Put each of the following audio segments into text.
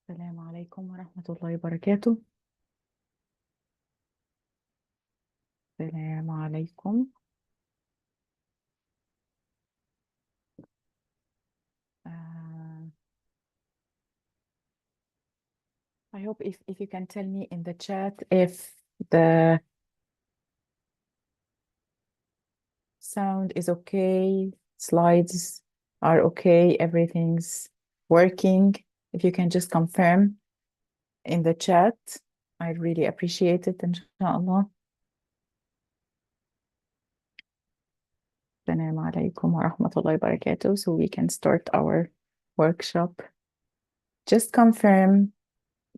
السلام عليكم ورحمة الله وبركاته. السلام عليكم. Uh, I hope if you can tell me in the chat if the sound is okay, slides are okay, everything's working. If you can just confirm in the chat, I'd really appreciate it, inshallah. Assalamu alaikum wa rahmatullahi wa barakatuh. So we can start our workshop. Just confirm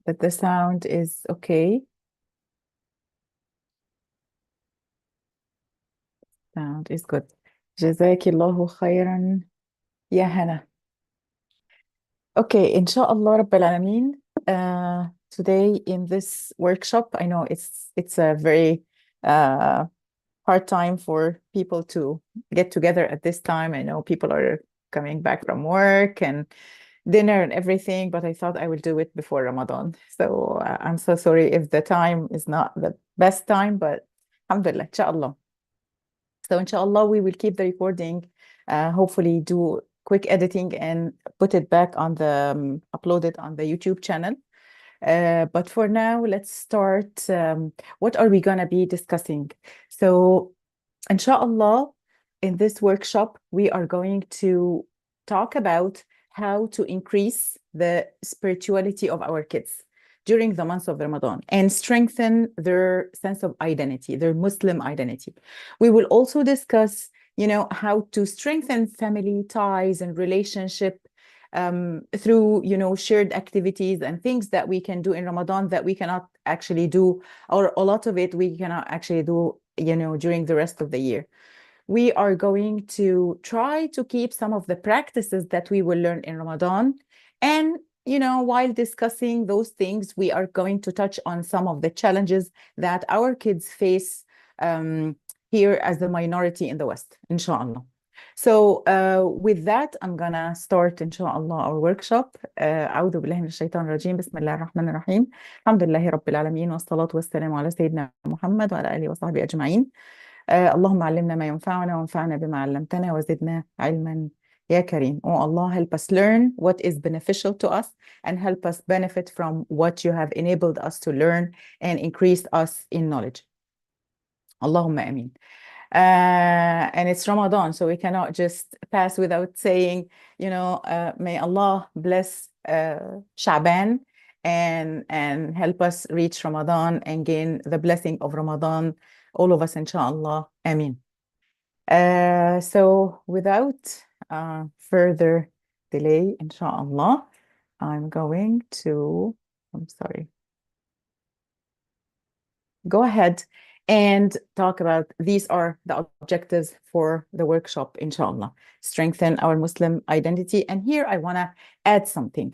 that the sound is okay. Sound is good. Jazakallahu khairan ya Hana. Okay, inshallah Rabbil Alameen. Today in this workshop, I know it's a very hard time for people to get together at this time. I know people are coming back from work and dinner and everything, but I thought I will do it before Ramadan. So I'm so sorry if the time is not the best time, but alhamdulillah, inshallah. So inshallah, we will keep the recording, hopefully do quick editing and put it back on the, upload it on the YouTube channel. But for now, let's start. What are we gonna be discussing? So inshallah, in this workshop, we are going to talk about how to increase the spirituality of our kids during the month of Ramadan and strengthen their sense of identity, their Muslim identity. We will also discuss, how to strengthen family ties and relationship through, shared activities and things that we can do in Ramadan that we cannot actually do, or a lot of it we cannot actually do, during the rest of the year. We are going to try to keep some of the practices that we will learn in Ramadan. And, while discussing those things, we are going to touch on some of the challenges that our kids face here as the minority in the West, inshallah. So with that, I'm gonna start, inshallah, our workshop. أعوذ بالله من الشيطان الرجيم. بسم الله الرحمن الرحيم. الحمد لله رب العالمين والصلاة والسلام على سيدنا محمد وعلى آله وصحبه أجمعين. اللهم علمنا ما ينفعنا وانفعنا بما علمتنا وزدنا علما يا كريم. Oh Allah, help us learn what is beneficial to us and help us benefit from what you have enabled us to learn and increased us in knowledge. Allahumma ameen. And it's Ramadan, so we cannot just pass without saying, may Allah bless Sha'ban and help us reach Ramadan and gain the blessing of Ramadan, all of us, inshallah. Ameen. So without further delay, inshallah, I'm sorry. Go ahead and talk about these are the objectives for the workshop, inshallah. Strengthen our Muslim identity. And here I want to add something.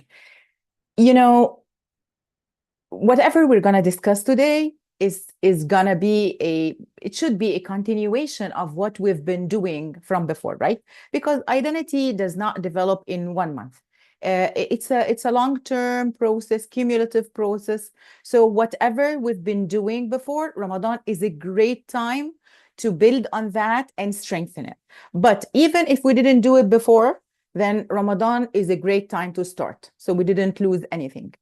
Whatever we're going to discuss today is going to be it should be a continuation of what we've been doing from before, right? Because identity does not develop in 1 month. It's a long-term process, cumulative process. So whatever we've been doing before, Ramadan is a great time to build on that and strengthen it. But even if we didn't do it before, then Ramadan is a great time to start. So we didn't lose anything.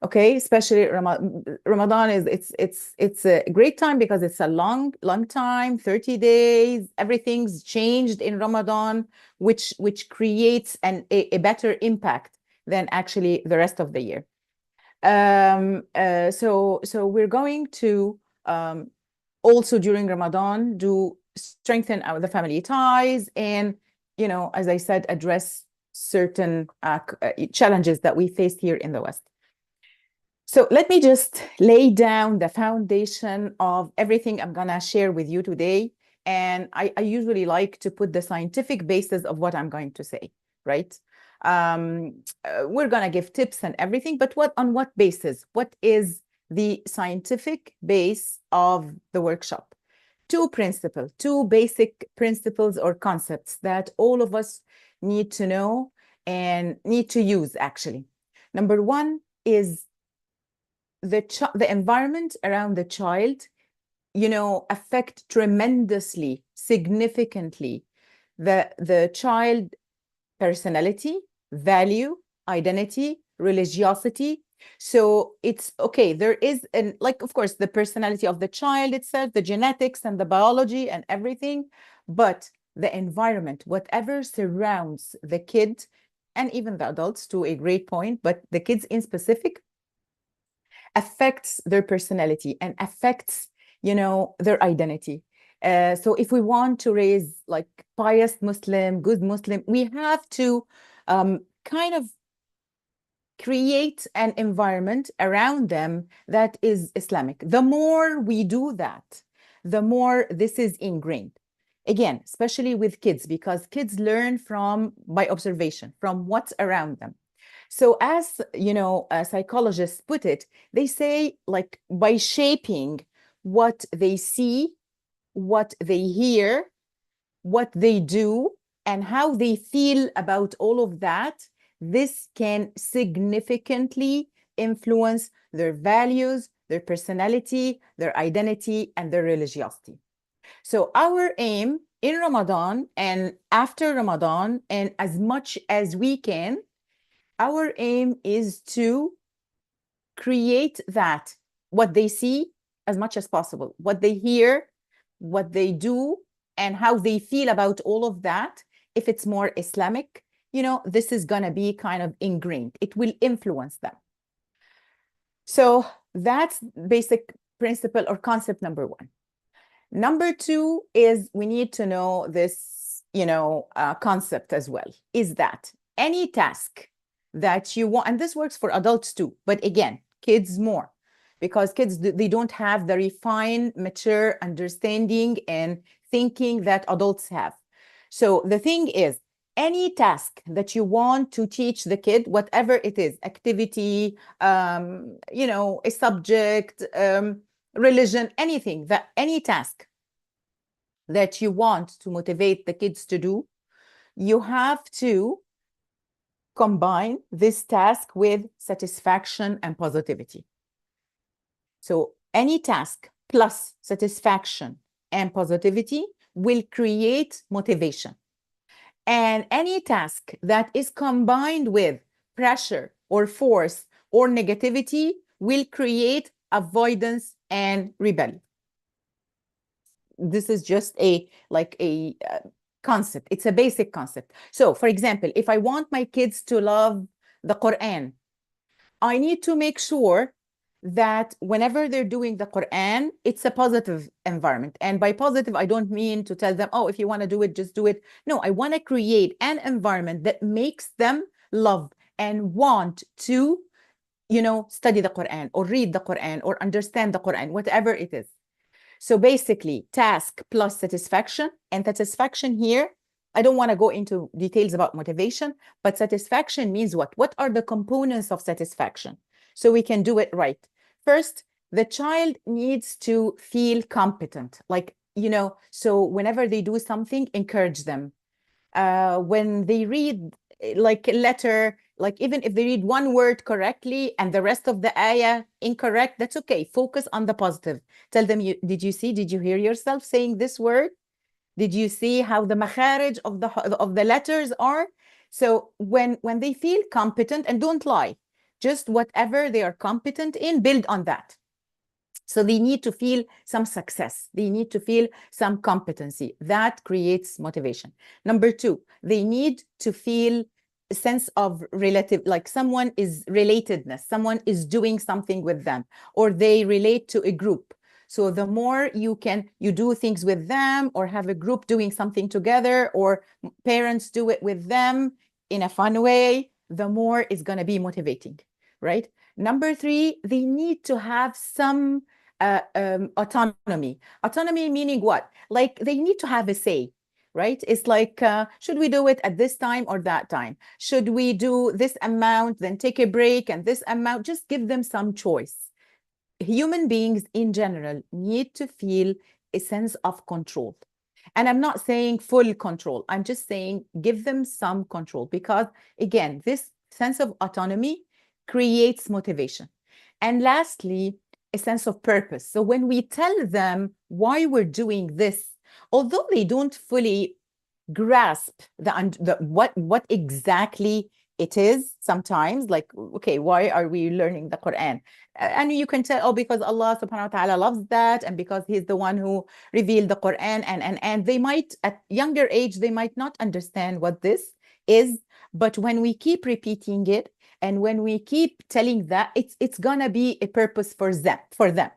Okay, especially Ramadan it's a great time because it's a long time, 30 days. Everything's changed in Ramadan, which creates a better impact than actually the rest of the year. So we're going to also during Ramadan strengthen the family ties and, as I said, address certain challenges that we face here in the West. So let me just lay down the foundation of everything I'm gonna share with you today. And I usually like to put the scientific basis of what I'm going to say, right? We're gonna give tips and everything, but on what basis? What is the scientific base of the workshop? Two basic principles or concepts that all of us need to know and need to use, actually. Number one, is the environment around the child, affect tremendously, significantly the child personality, value, identity, religiosity. So it's okay. There is of course, the personality of the child itself, the genetics and the biology and everything, but the environment, whatever surrounds the kid and even the adults to a great point, but the kids in specific, affects their personality and affects, their identity. So if we want to raise like pious Muslim, good Muslim, we have to kind of create an environment around them that is Islamic. The more we do that, the more this is ingrained. Again, especially with kids, because kids learn by observation, from what's around them. So as psychologists put it, they say like by shaping what they see, what they hear, what they do, and how they feel about all of that, this can significantly influence their values, their personality, their identity, and their religiosity. So our aim in Ramadan and after Ramadan, and as much as we can, our aim is to create that, what they see as much as possible, what they hear, what they do, and how they feel about all of that. If it's more Islamic, this is going to be kind of ingrained. It will influence them. So that's basic principle or concept number one. Number two is we need to know this, concept as well, is that any task that you want, and this works for adults too, but again, kids more, because kids, they don't have the refined, mature understanding and thinking that adults have. So the thing is, any task that you want to teach the kid, whatever it is, activity, a subject, religion, anything, any task that you want to motivate the kids to do, you have to combine this task with satisfaction and positivity. So any task plus satisfaction and positivity will create motivation. And any task that is combined with pressure or force or negativity will create avoidance and rebellion. This is just a concept. It's a basic concept. So for example, if I want my kids to love the Quran, I need to make sure that whenever they're doing the Quran, it's a positive environment. And by positive, I don't mean to tell them, oh, if you want to do it, just do it. No, I want to create an environment that makes them love and want to, study the Quran or read the Quran or understand the Quran, whatever it is. So basically, task plus satisfaction. And satisfaction here, I don't want to go into details about motivation, but satisfaction means what? What are the components of satisfaction? So we can do it right. First, the child needs to feel competent. So whenever they do something, encourage them. When they read like a letter, like even if they read one word correctly and the rest of the ayah incorrect, that's okay. Focus on the positive. Tell them, did you hear yourself saying this word? Did you see how the makharij of the letters are? So when they feel competent, and don't lie, just whatever they are competent in, build on that. So they need to feel some success. They need to feel some competency. That creates motivation. Number two, they need to feel a sense of relative, like someone is relatedness, someone is doing something with them, or they relate to a group. So the more you do things with them, or have a group doing something together, or parents do it with them in a fun way, the more it's going to be motivating, right? Number three, they need to have some autonomy. Autonomy meaning what? Like they need to have a say, right? It's like, should we do it at this time or that time? Should we do this amount, then take a break, and this amount? Just give them some choice. Human beings in general need to feel a sense of control. And I'm not saying full control. I'm just saying give them some control, because again, this sense of autonomy creates motivation. And lastly, a sense of purpose. So when we tell them why we're doing this, although they don't fully grasp what exactly it is sometimes, like, okay, why are we learning the Quran? And you can tell, oh, because Allah subhanahu wa ta'ala loves that, and because he's the one who revealed the Quran, and they might, at younger age, they might not understand what this is. But when we keep repeating it, and when we keep telling that, it's gonna be a purpose for them.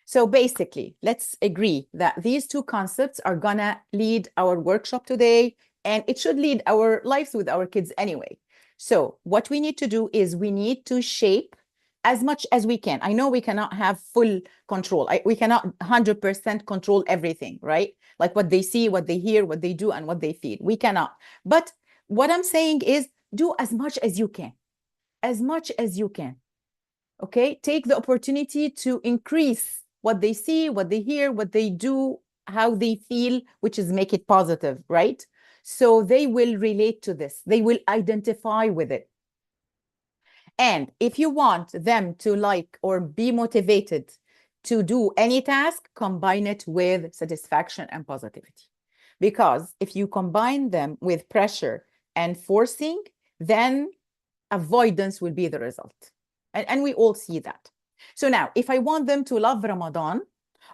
So basically, let's agree that these two concepts are gonna lead our workshop today, and it should lead our lives with our kids anyway. So what we need to do is we need to shape as much as we can. I know we cannot have full control. We cannot 100% control everything, right? Like what they see, what they hear, what they do, and what they feel. We cannot. But what I'm saying is do as much as you can. As much as you can. Okay? Take the opportunity to increase what they see, what they hear, what they do, how they feel, which is make it positive, right? So they will relate to this. They will identify with it. And if you want them to like or be motivated to do any task, combine it with satisfaction and positivity. Because if you combine them with pressure and forcing, then avoidance will be the result. And we all see that. So now, if I want them to love Ramadan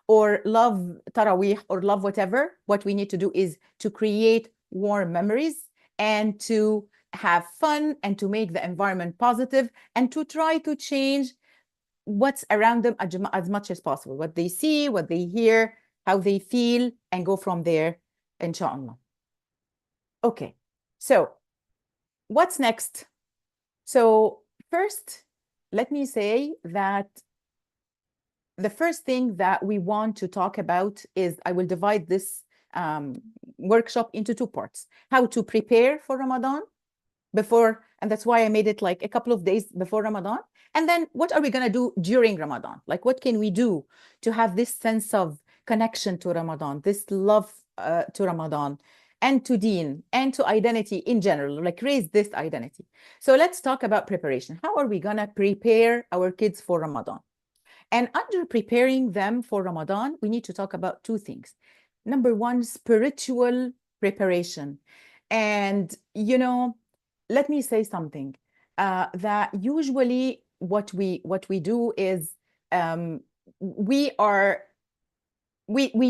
or love Taraweeh or love whatever, what we need to do is to create warm memories and to have fun and to make the environment positive and to try to change what's around them as much as possible. What they see, what they hear, how they feel, and go from there, inshallah. Okay, so what's next? So first, let me say that the first thing that we want to talk about is, I will divide this workshop into two parts. How to prepare for Ramadan before, and that's why I made it like a couple of days before Ramadan. And then what are we going to do during Ramadan? Like, what can we do to have this sense of connection to Ramadan, this love to Ramadan, and to Deen, and to identity in general, like raise this identity. So let's talk about preparation. How are we going to prepare our kids for Ramadan? And under preparing them for Ramadan, we need to talk about two things. Number one, spiritual preparation. And, you know, let me say something that usually what we do is we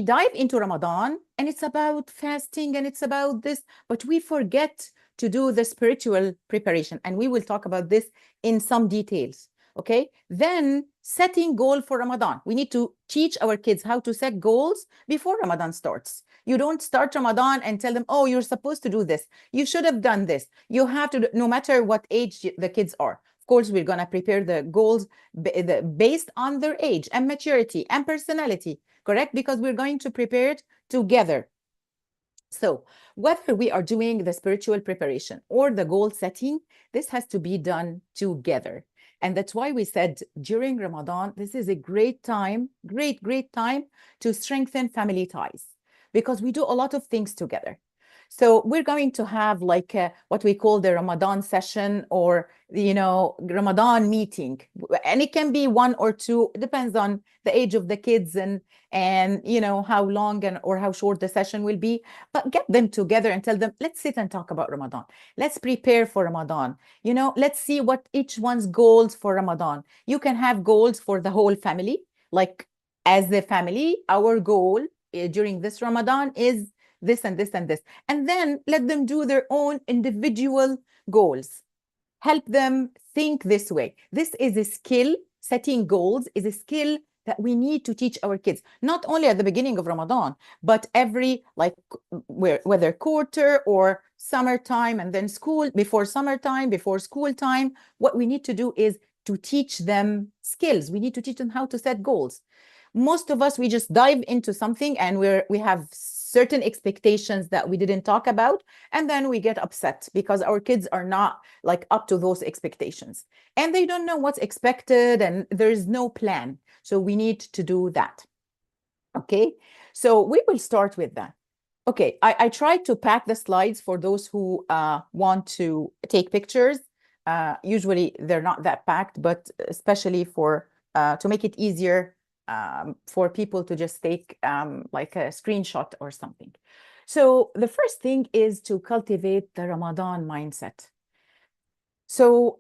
dive into Ramadan and it's about fasting and it's about this, but we forget to do the spiritual preparation. And we will talk about this in some details. Okay, then setting goal for Ramadan. We need to teach our kids how to set goals before Ramadan starts. You don't start Ramadan and tell them, oh, you're supposed to do this. You should have done this. You have to, no matter what age the kids are. Of course, we're going to prepare the goals based on their age and maturity and personality, correct? Because we're going to prepare it together. So whether we are doing the spiritual preparation or the goal setting, this has to be done together. And that's why we said during Ramadan, this is a great time, great time to strengthen family ties because we do a lot of things together. So we're going to have like what we call the Ramadan session or, you know, Ramadan meeting. And it can be one or two, it depends on the age of the kids and you know, how long or how short the session will be. But get them together and tell them, let's sit and talk about Ramadan. Let's prepare for Ramadan. You know, let's see what each one's goals for Ramadan. You can have goals for the whole family. Like as the family, our goal during this Ramadan is this and this and this. And then let them do their own individual goals. Help them think this way. This is a skill. Setting goals is a skill that we need to teach our kids, not only at the beginning of Ramadan, but every, like, whether quarter or summertime and then school, before summertime, before school time. What we need to do is to teach them skills. We need to teach them how to set goals. Most of us, we just dive into something and we have certain expectations that we didn't talk about, and then we get upset because our kids are not like up to those expectations and they don't know what's expected and there is no plan. So we need to do that. Okay, so we will start with that. Okay, I tried to pack the slides for those who want to take pictures. Usually they're not that packed, but especially for to make it easier for people to just take like a screenshot or something. So the first thing is to cultivate the Ramadan mindset. So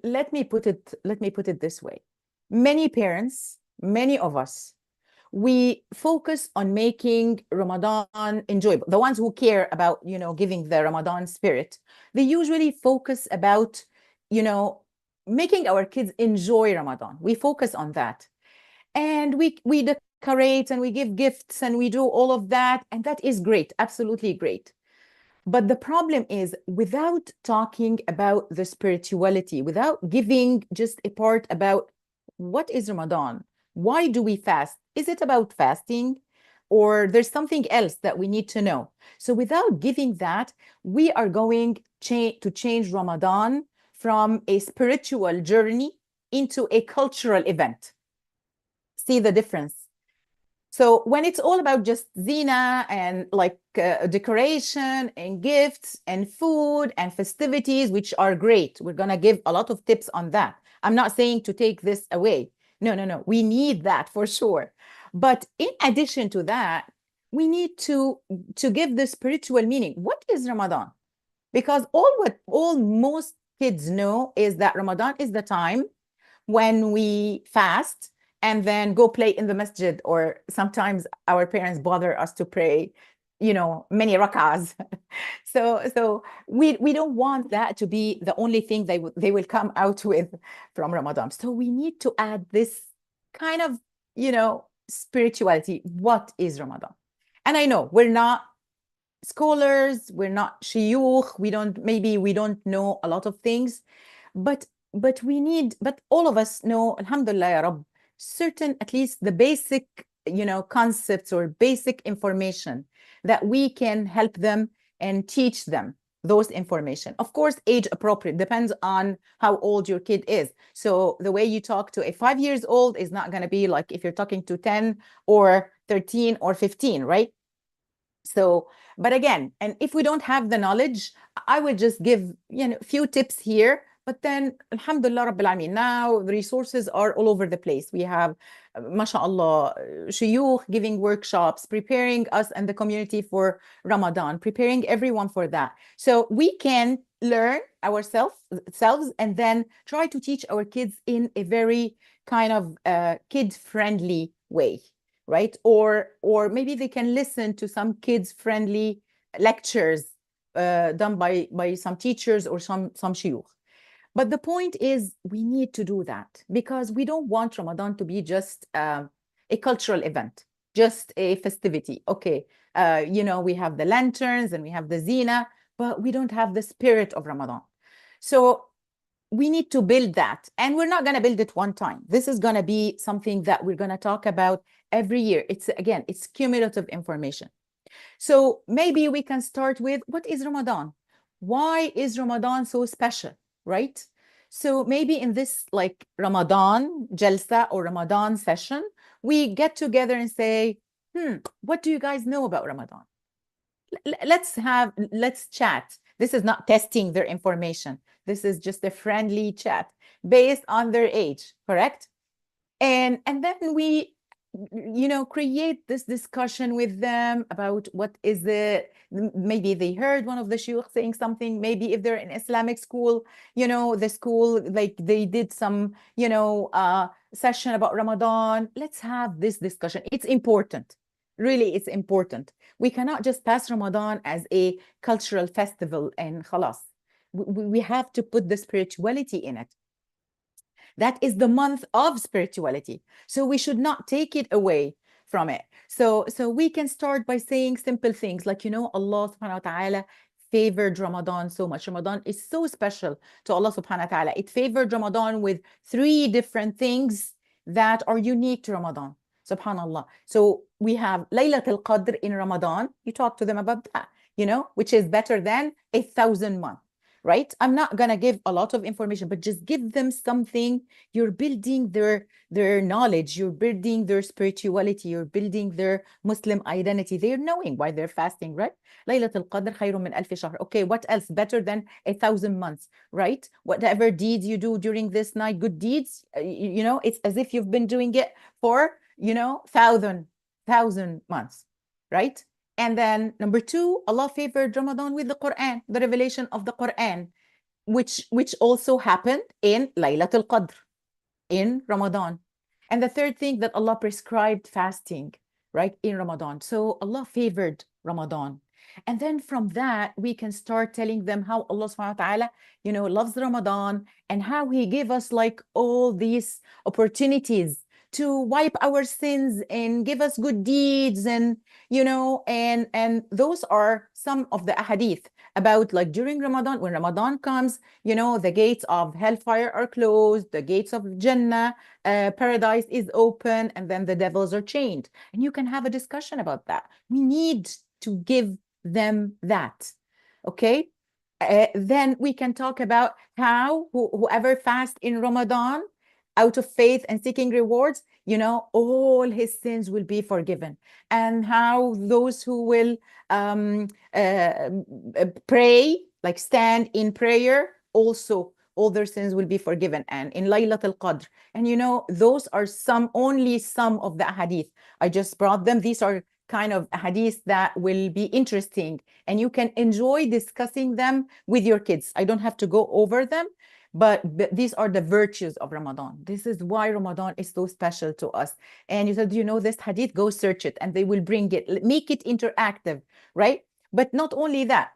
let me put it this way. Many parents, many of us, we focus on making Ramadan enjoyable. The ones who care about, giving the Ramadan spirit, they usually focus about, making our kids enjoy Ramadan. We focus on that. And we decorate and we give gifts and we do all of that. And that is great, absolutely great. But the problem is, without talking about the spirituality, without giving just a part about what is Ramadan, why do we fast? Is it about fasting? Or there's something else that we need to know. So without giving that, we are going to change Ramadan from a spiritual journey into a cultural event. See the difference? So when it's all about just zina and like decoration and gifts and food and festivities, which are great, we're going to give a lot of tips on that. I'm not saying to take this away. No, no, no. We need that for sure. But in addition to that, we need to give the spiritual meaning. What is Ramadan? Because all most kids know is that Ramadan is the time when we fast and then go play in the masjid, or sometimes our parents bother us to pray, many rak'ahs. So we don't want that to be the only thing they will come out with from Ramadan. So we need to add this kind of, spirituality. What is Ramadan? And I know we're not scholars, we're not shuyukh, maybe we don't know a lot of things, but but all of us know, alhamdulillah ya Rabb, certain, at least the basic, concepts or basic information that we can help them and teach them those information. Of course, age appropriate, depends on how old your kid is. So the way you talk to a 5 years old is not going to be like if you're talking to 10 or 13 or 15, right? So, but again, and if we don't have the knowledge, I would just give, a few tips here. But then, alhamdulillah, Rabbil Alameen, now the resources are all over the place. We have, mashallah, shuyukh giving workshops, preparing us and the community for Ramadan, preparing everyone for that. So we can learn ourselves and then try to teach our kids in a very kind of kid-friendly way, right? Or maybe they can listen to some kids-friendly lectures done by some teachers or some shuyukh. But the point is, we need to do that because we don't want Ramadan to be just a cultural event, just a festivity. Okay, we have the lanterns and we have the zina, but we don't have the spirit of Ramadan. So we need to build that. And we're not going to build it one time. This is going to be something that we're going to talk about every year. It's cumulative information. So maybe we can start with, what is Ramadan? Why is Ramadan so special, right? So maybe in this like Ramadan jalsa or Ramadan session, we get together and say, what do you guys know about Ramadan? Let's chat. This is not testing their information. This is just a friendly chat based on their age, correct? And then we create this discussion with them about what is maybe they heard one of the shuyukh saying something, maybe if they're in Islamic school, the school, like they did some, session about Ramadan. Let's have this discussion. It's important. Really, it's important. We cannot just pass Ramadan as a cultural festival and khalas. We have to put the spirituality in it. That is the month of spirituality. So we should not take it away from it. So we can start by saying simple things like, Allah subhanahu wa ta'ala favored Ramadan so much. Ramadan is so special to Allah subhanahu wa ta'ala. It favored Ramadan with 3 different things that are unique to Ramadan. Subhanallah. So we have Laylatul Qadr in Ramadan. You talk to them about that, which is better than 1,000 months. right? I'm not gonna give a lot of information, but just give them something. You're building their knowledge, you're building their spirituality, you're building their Muslim identity. They're knowing why they're fasting, right? ليلة القدر خير من ألف شهر. Okay, what else better than 1,000 months, right? Whatever deeds you do during this night, good deeds, it's as if you've been doing it for, thousand months, right? And then number two, Allah favored Ramadan with the Quran, the revelation of the Quran, which also happened in Laylatul Qadr, in Ramadan. And the third thing, that Allah prescribed fasting, right, in Ramadan. So Allah favored Ramadan. And then from that, we can start telling them how Allah subhanahu wa ta'ala, loves Ramadan, and how He gave us like all these opportunities to wipe our sins and give us good deeds, and those are some of the ahadith about, like, during Ramadan, when Ramadan comes, the gates of hellfire are closed, the gates of Jannah, paradise is open, and then the devils are chained. And you can have a discussion about that. We need to give them that. Okay. Then we can talk about how whoever fasts in Ramadan out of faith and seeking rewards, all his sins will be forgiven. And how those who will pray, like stand in prayer, also all their sins will be forgiven. And in Laylatul Qadr, and those are only some of the hadith. I just brought them. These are kind of hadiths that will be interesting, and you can enjoy discussing them with your kids. I don't have to go over them, but these are the virtues of Ramadan. This is why Ramadan is so special to us. And you said, this hadith, go search it, and they will bring it, make it interactive, right? But not only that,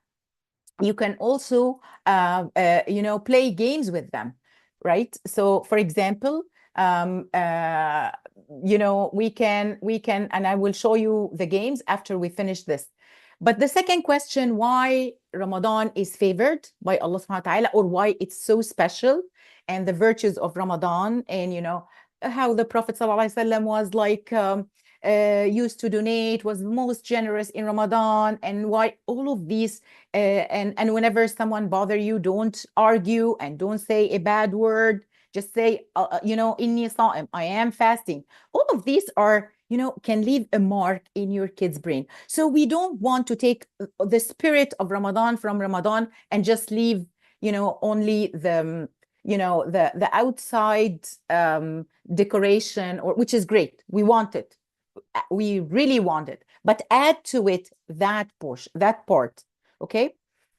you can also play games with them, right? So for example, we can, and I will show you the games after we finish this. But the second question, why Ramadan is favored by Allah subhanahu wa ta'ala, or why it's so special, and the virtues of Ramadan, and how the Prophet sallallahu alaihi wasallam was like used to donate, was most generous in Ramadan, and why all of these, and whenever someone bother you, don't argue and don't say a bad word, just say inni sa'im, I am fasting. All of these are, can leave a mark in your kid's brain. So we don't want to take the spirit of Ramadan from Ramadan and just leave only the outside decoration, or which is great, we want it, we really want it, but add to it that portion, that part. Okay.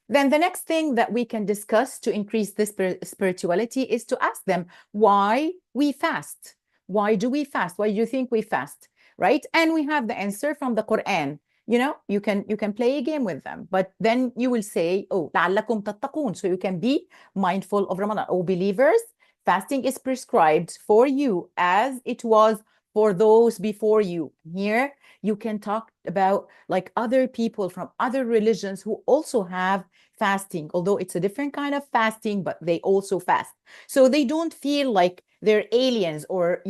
Then the next thing that we can discuss to increase this spirituality is to ask them why we fast. Why do we fast? Why do you think we fast? Right? And we have the answer from the Quran. You can play a game with them, but then you will say, oh, لعلكم تتقون, so you can be mindful of Ramadan. Oh, believers, fasting is prescribed for you as it was for those before you. Here you can talk about like other people from other religions who also have fasting, although it's a different kind of fasting, but they also fast. So they don't feel like they're aliens, or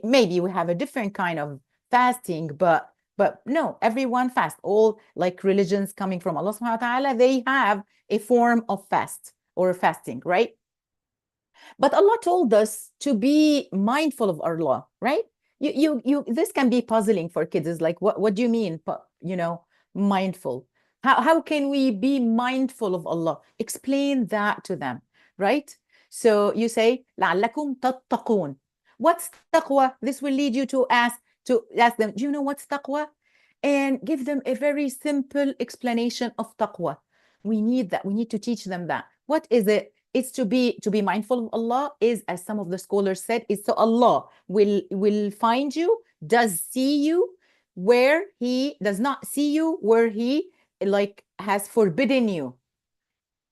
maybe we have a different kind of fasting, but no, everyone fasts. All like religions coming from Allah subhanahu wa ta'ala, they have a form of fast or fasting, right? But Allah told us to be mindful of Allah, right? This can be puzzling for kids. It's like, what do you mean, mindful? How can we be mindful of Allah? Explain that to them, right? So you say, لعلكم تتقون. What's taqwa? This will lead you to ask them, do you know what's taqwa? And give them a very simple explanation of taqwa. We need that. We need to teach them that. What is it? It's to be mindful of Allah, is, as some of the scholars said, is so Allah will find you, does see you where He does not see you, where He like has forbidden you,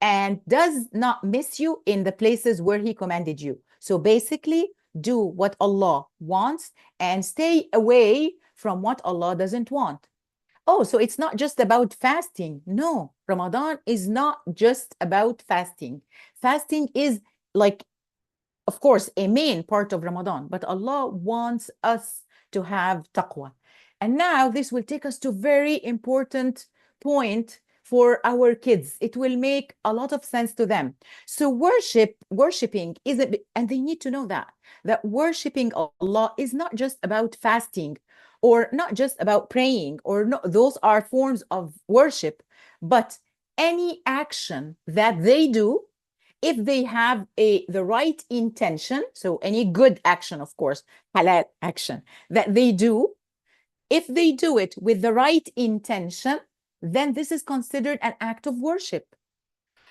and does not miss you in the places where He commanded you. So basically, do what Allah wants and stay away from what Allah doesn't want. Oh, so it's not just about fasting. No, Ramadan is not just about fasting. Fasting is like, of course, a main part of Ramadan, but Allah wants us to have taqwa. And now this will take us to very important point for our kids. It will make a lot of sense to them. So worshiping isn't, and they need to know that worshiping Allah is not just about fasting or not just about praying, or no, those are forms of worship, but any action that they do, if they have the right intention, so any good action, of course, halal action that they do, if they do it with the right intention, then this is considered an act of worship.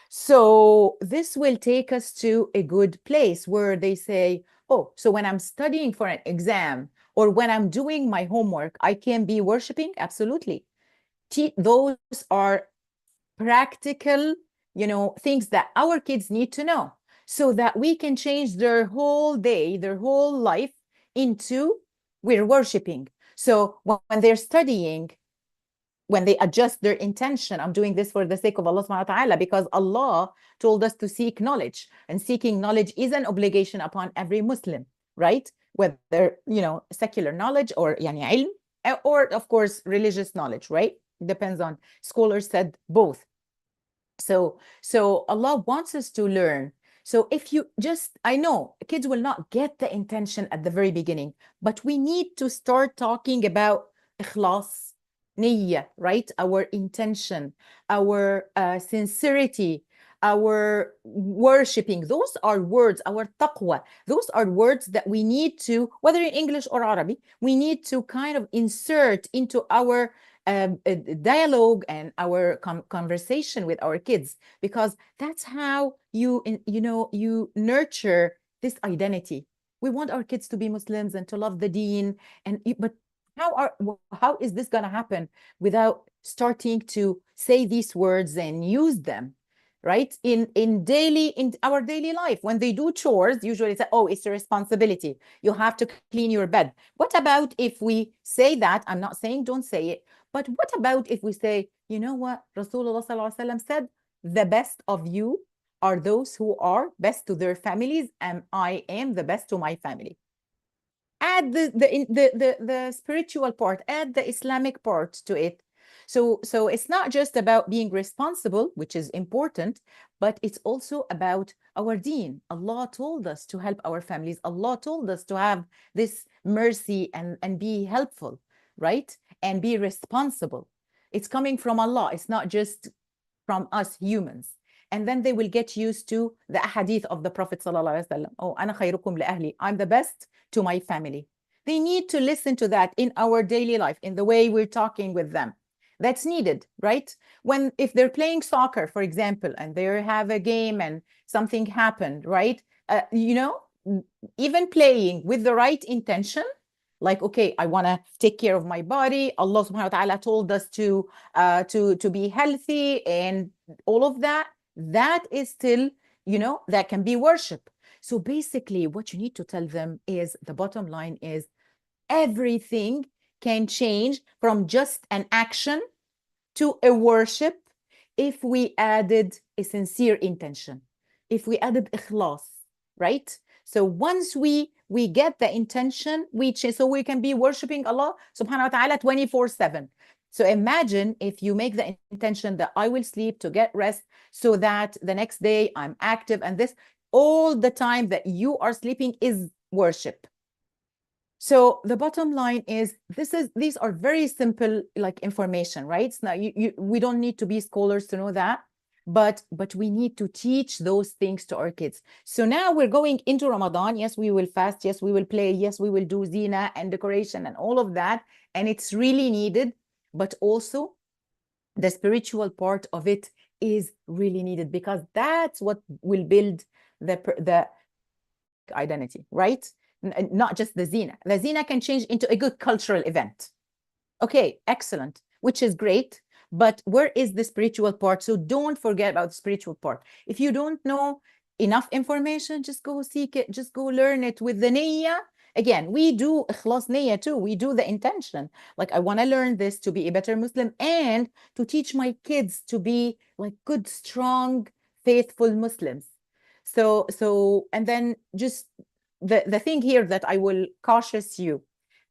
So this will take us to a good place where they say, oh, so when I'm studying for an exam or when I'm doing my homework, I can be worshiping? Absolutely. Those are practical, things that our kids need to know so that we can change their whole day, their whole life into we're worshiping. So when they're studying, when they adjust their intention, I'm doing this for the sake of Allah subhanahu wa ta'ala, because Allah told us to seek knowledge, and seeking knowledge is an obligation upon every Muslim, right? Whether, secular knowledge or yani ilm, or of course religious knowledge, right? Depends on, scholars said both. So Allah wants us to learn. So if you just, I know kids will not get the intention at the very beginning, but we need to start talking about ikhlas, niyyah, right? Our intention, our sincerity, our worshiping. Those are words, our taqwa. Those are words that we need to, whether in English or Arabic, we need to kind of insert into our dialogue and our conversation with our kids, because that's how you nurture this identity. We want our kids to be Muslims and to love the deen, but how is this going to happen without starting to say these words and use them, right? In our daily life, when they do chores, usually it's, oh, it's a responsibility, you have to clean your bed. What about if we say that? I'm not saying don't say it, but what about if we say, you know what, Rasulullah sallallahu alaihi wasallam said, the best of you are those who are best to their families, and I am the best to my family. Add the spiritual part, add the Islamic part to it. So it's not just about being responsible, which is important, but it's also about our deen. Allah told us to help our families. Allah told us to have this mercy and be helpful, right? And be responsible. It's coming from Allah. It's not just from us humans. And then they will get used to the hadith of the Prophet ﷺ. Oh, أنا خيركم لأهلي. I'm the best to my family. They need to listen to that in our daily life, in the way we're talking with them. That's needed, right? If they're playing soccer, for example, and they have a game and something happened, right? Even playing with the right intention, like, okay, I want to take care of my body. Allah subhanahu wa ta'ala told us to be healthy and all of that. That is still, that can be worship. So basically what you need to tell them is, the bottom line is, everything can change from just an action to a worship if we added a sincere intention, if we added ikhlas, right? So once we get the intention, so we can be worshiping Allah subhanahu wa ta'ala 24/7. So imagine if you make the intention that I will sleep to get rest so that the next day I'm active, and this all the time that you are sleeping is worship. So the bottom line is, these are very simple, like, information, right? It's not, we don't need to be scholars to know that, but we need to teach those things to our kids. So now we're going into Ramadan. Yes, we will fast. Yes, we will play. Yes, we will do zina and decoration and all of that. And it's really needed, but also the spiritual part of it is really needed, because that's what will build the identity, right? Not just the zina. The zina can change into a good cultural event. Okay, excellent, which is great. But where is the spiritual part? So don't forget about the spiritual part. If you don't know enough information, just go seek it, just go learn it with the niyyah. Again, we do ikhlas niyyah too. We do the intention. Like, I want to learn this to be a better Muslim and to teach my kids to be like good, strong, faithful Muslims. So and then just the thing here that I will cautious you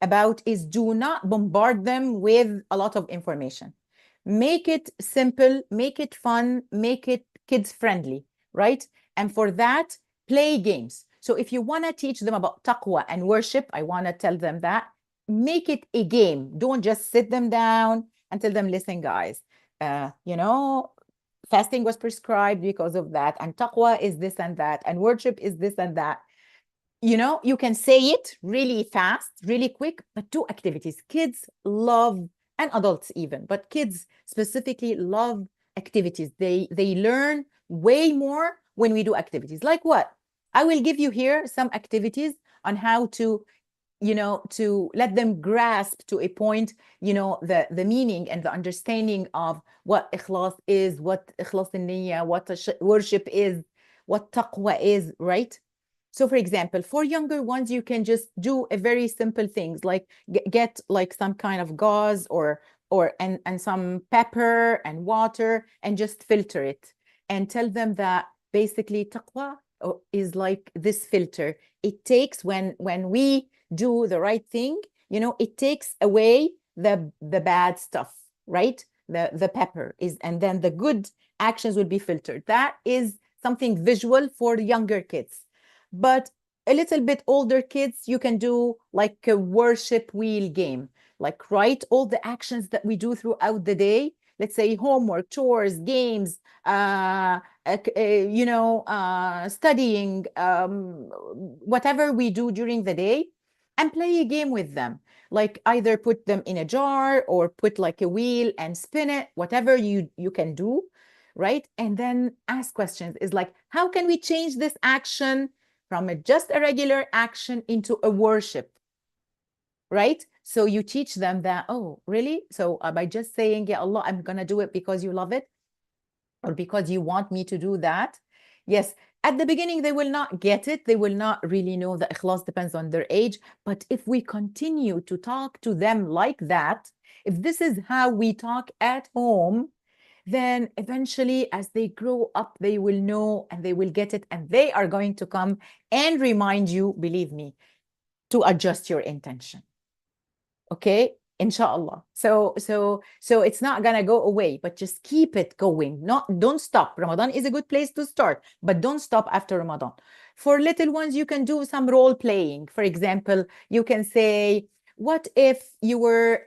about is, do not bombard them with a lot of information. make it simple, make it fun, make it kids friendly, right? And for that, play games. So if you want to teach them about taqwa and worship, I want to tell them that make it a game. Don't just sit them down and tell them, listen, guys, you know, fasting was prescribed because of that, and taqwa is this and that, and worship is this and that. You know, you can say it really fast, really quick, but do activities. Kids love, and adults even, but kids specifically love activities. They learn way more when we do activities. Like what? I will give you here some activities on how to, you know, to let them grasp to a point, you know, the meaning and the understanding of what ikhlas is, what ikhlas niyyah, what worship is, what taqwa is, right? So for example, for younger ones, you can just do a very simple things like get like some kind of gauze or and some pepper and water and just filter it and tell them that basically taqwa is like this filter. It takes when we do the right thing, you know, it takes away the bad stuff, right? The pepper is, and then the good actions will be filtered. That is something visual for younger kids. But a little bit older kids, you can do like a worship wheel game, like write all the actions that we do throughout the day. Let's say homework, chores, games, you know, studying, whatever we do during the day, and play a game with them. Like either put them in a jar or put like a wheel and spin it, whatever you can do, right? And then ask questions. Is like, how can we change this action from just a regular action into a worship, right? So you teach them that, oh, really? So by just saying, yeah, Allah, I'm going to do it because you love it or because you want me to do that. Yes, at the beginning, they will not get it. They will not really know that ikhlas depends on their age. But if we continue to talk to them like that, if this is how we talk at home, then eventually as they grow up, they will know and they will get it, and they are going to come and remind you, believe me, to adjust your intention. Okay, inshallah. So it's not gonna go away, but just keep it going. Don't stop. Ramadan is a good place to start, but don't stop after Ramadan. For little ones, you can do some role playing. For example, you can say, what if you were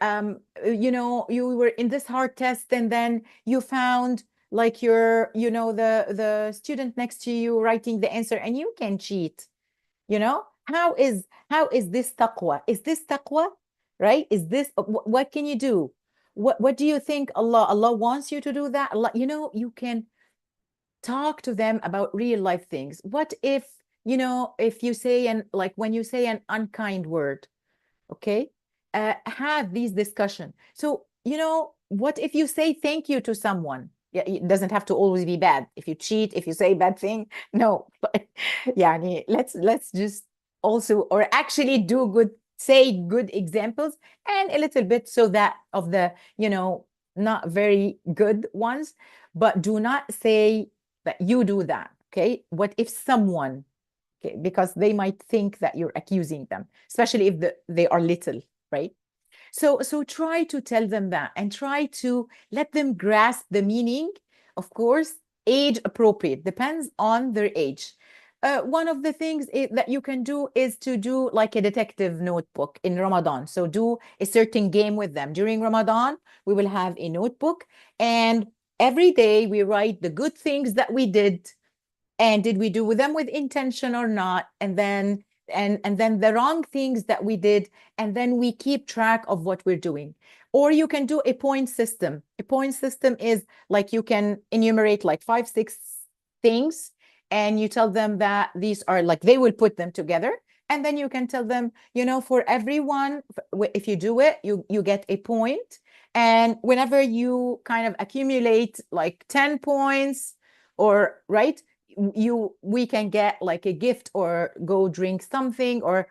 you know, you were in this hard test and then you found like your, you know, the student next to you writing the answer and you can cheat, you know? How is this taqwa? Is this taqwa? Right? Is this what can you do? What do you think Allah wants you to do that? Allah, you know, you can talk to them about real life things. What if, you know, if you say, and like when you say an unkind word, okay, have these discussion. So, you know, what if you say thank you to someone? Yeah, it doesn't have to always be bad. If you cheat, if you say bad thing, no. But yeah, let's just also, or actually do good, say good examples, and a little bit so that of the, you know, not very good ones, but do not say that you do that. Okay, what if someone, okay, because they might think that you're accusing them, especially if they are little, right? So try to tell them that and try to let them grasp the meaning. Of course, age appropriate, depends on their age. One of the things that you can do is to do like a detective notebook in Ramadan. So do a certain game with them. During Ramadan, we will have a notebook, and every day we write the good things that we did, and did we do them with intention or not, and then then the wrong things that we did, and then we keep track of what we're doing. Or you can do a point system. A point system is like you can enumerate like 5 6 things, and you tell them that these are, like, they will put them together, and then you can tell them, you know, for everyone, if you do it, you get a point, and whenever you kind of accumulate like 10 points, or right, we can get like a gift or go drink something, or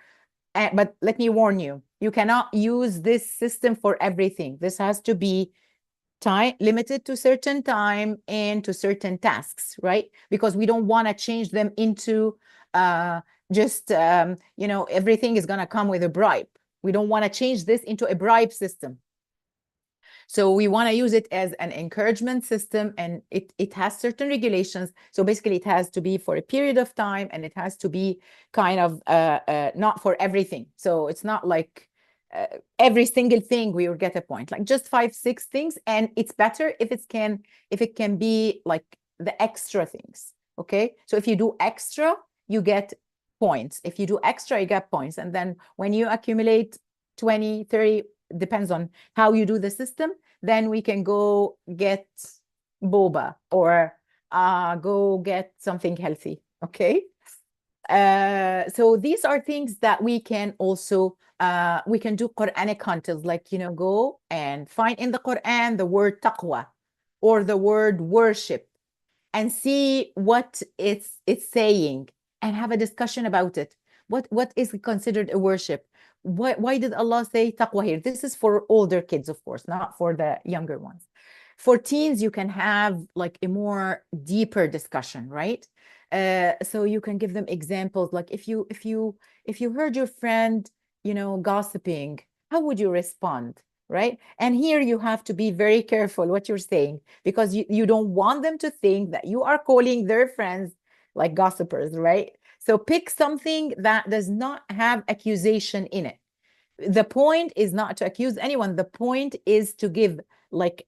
but let me warn you, you cannot use this system for everything. This has to be time limited to certain time and to certain tasks, right? Because we don't want to change them into just you know, everything is going to come with a bribe. We don't want to change this into a bribe system. So we want to use it as an encouragement system, and it has certain regulations. So basically it has to be for a period of time, and it has to be kind of not for everything. So it's not like every single thing we will get a point, like just 5, 6 things. And it's better if it can be like the extra things. Okay. So if you do extra, you get points. If you do extra, you get points. And then when you accumulate 20, 30, depends on how you do the system, then we can go get boba or go get something healthy. Okay. So these are things that we can also we can do Quranic hunters, like, go and find in the Quran the word taqwa or the word worship, and see what it's saying, and have a discussion about it. What is considered a worship? Why did Allah say taqwa here? This is for older kids, of course, not for the younger ones. For teens, you can have like a more deeper discussion, right? So you can give them examples, like if you heard your friend, gossiping, how would you respond? Right? And here you have to be very careful what you're saying, because you don't want them to think that you are calling their friends like gossipers, right? So pick something that does not have accusation in it. The point is not to accuse anyone. The point is to give like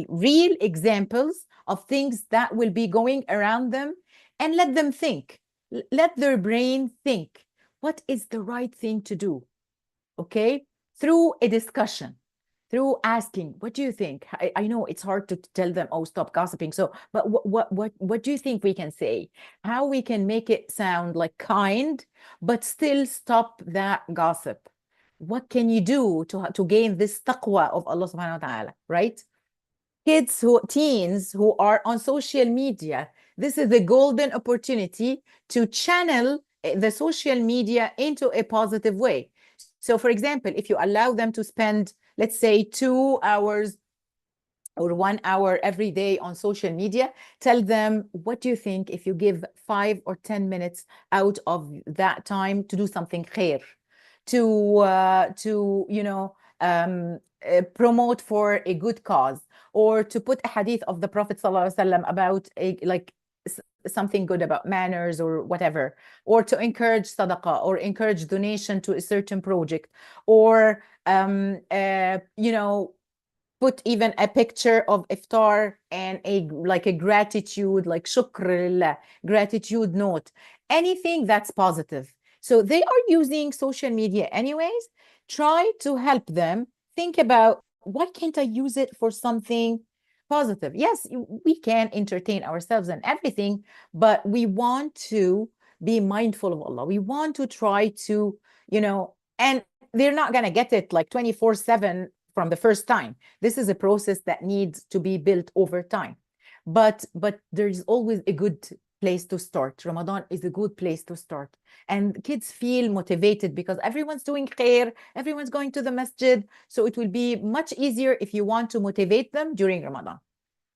real examples of things that will be going around them, and let them think. Let their brain think. What is the right thing to do? Okay? Through a discussion, through asking, what do you think? I know it's hard to tell them, oh, stop gossiping. So, but what do you think we can say? How we can make it sound like kind, but still stop that gossip? What can you do to gain this taqwa of Allah subhanahu wa ta'ala, right? Teens who are on social media, this is the golden opportunity to channel the social media into a positive way. So for example, if you allow them to spend, let's say, 2 hours or 1 hour every day on social media, tell them, what do you think if you give 5 or 10 minutes out of that time to do something khair, to promote for a good cause, or to put a hadith of the Prophet ﷺ about something good about manners or whatever, or to encourage sadaqah or encourage donation to a certain project, or put even a picture of iftar and a gratitude, like shukr, gratitude note, anything that's positive. So they are using social media anyways. Try to help them think about, why can't I use it for something positive? Yes, we can entertain ourselves and everything, but we want to be mindful of Allah. We want to try to, and they're not going to get it like 24/7 from the first time. This is a process that needs to be built over time. But there's always a good place to start. Ramadan is a good place to start. And kids feel motivated because everyone's doing khair, everyone's going to the masjid. So it will be much easier if you want to motivate them during Ramadan.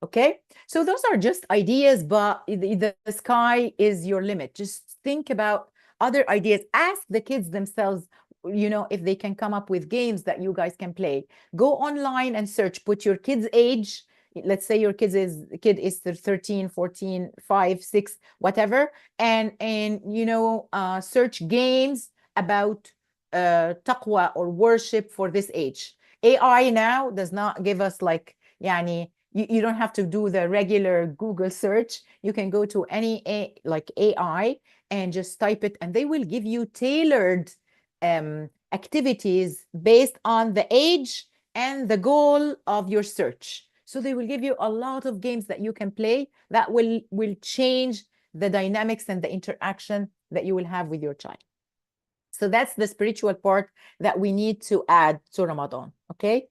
Okay, so those are just ideas, but the sky is your limit. Just think about other ideas. Ask the kids themselves, if they can come up with games that you guys can play. Go online and search, put your kid's age. Let's say your kid is 13, 14, 5, 6, whatever, and search games about taqwa or worship for this age. AI now does not give us like, yani, you don't have to do the regular Google search. You can go to any AI and just type it, and they will give you tailored activities based on the age and the goal of your search. So they will give you a lot of games that you can play that will change the dynamics and the interaction that you will have with your child. So that's the spiritual part that we need to add to Ramadan, okay?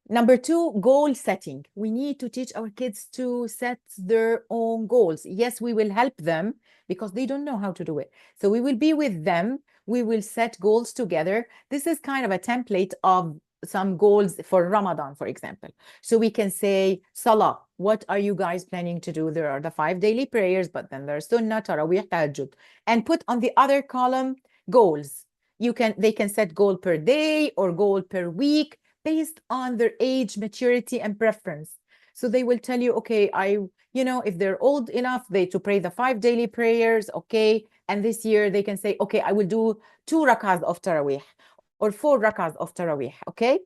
Number 2, goal setting. We need to teach our kids to set their own goals. Yes, we will help them because they don't know how to do it. So we will be with them. We will set goals together. This is kind of a template of some goals for Ramadan, for example. So we can say, Salah, what are you guys planning to do? There are the 5 daily prayers, but then there's Sunnah, Tarawih, Tahajjud. And put on the other column goals. They can set goal per day or goal per week. based on their age, maturity, and preference. So they will tell you, okay, if they're old enough, to pray the 5 daily prayers, okay. And this year they can say, okay, I will do 2 rakahs of Taraweeh or 4 rakahs of Taraweeh, okay.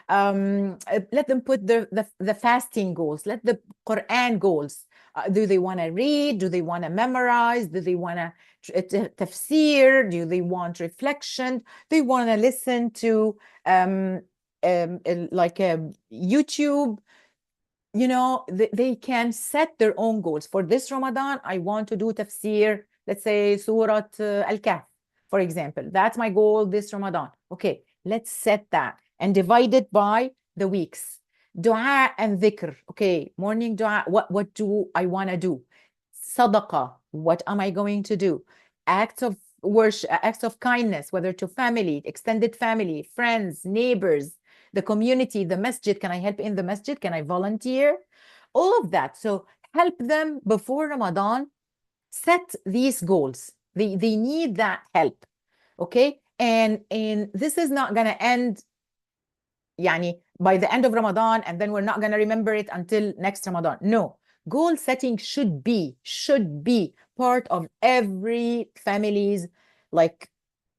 Let them put the fasting goals, let the Quran goals. Do they want to read? Do they want to memorize? Do they want to tafsir? Do they want reflection? They want to listen to like YouTube. They can set their own goals. For this Ramadan, I want to do tafsir, let's say Surah Al-Kahf, for example. That's my goal this Ramadan. Okay, let's set that and divide it by the weeks. Dua and dhikr. Okay, morning dua. What do I want to do? Sadaqah. What am I going to do? Acts of worship, acts of kindness, whether to family, extended family, friends, neighbors, the community, the masjid. Can I help in the masjid? Can I volunteer? All of that. So help them before Ramadan set these goals. They need that help. Okay. And this is not going to end by the end of Ramadan, and then we're not going to remember it until next Ramadan. No, goal setting should be part of every family's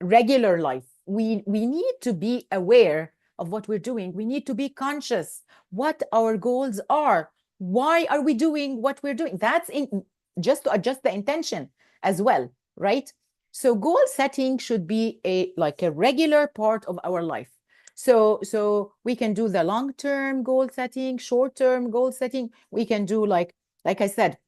regular life. We need to be aware of what we're doing. We need to be conscious what our goals are. Why are we doing what we're doing? That's just to adjust the intention as well, right? So goal setting should be a regular part of our life. So we can do the long-term goal setting, short-term goal setting. We can do like I said,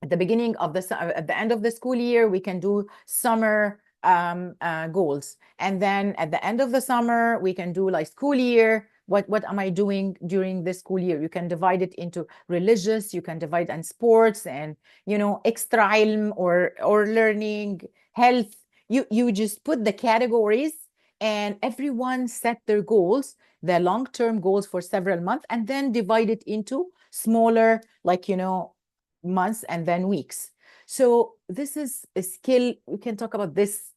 at the end of the school year, we can do summer goals. And then at the end of the summer, we can do school year. What am I doing during this school year? You can divide it into religious, you can divide in sports and, extra ilm or learning, health. You just put the categories and everyone set their goals, the long-term goals for several months, and then divide it into smaller, months and then weeks. So this is a skill. We can talk about this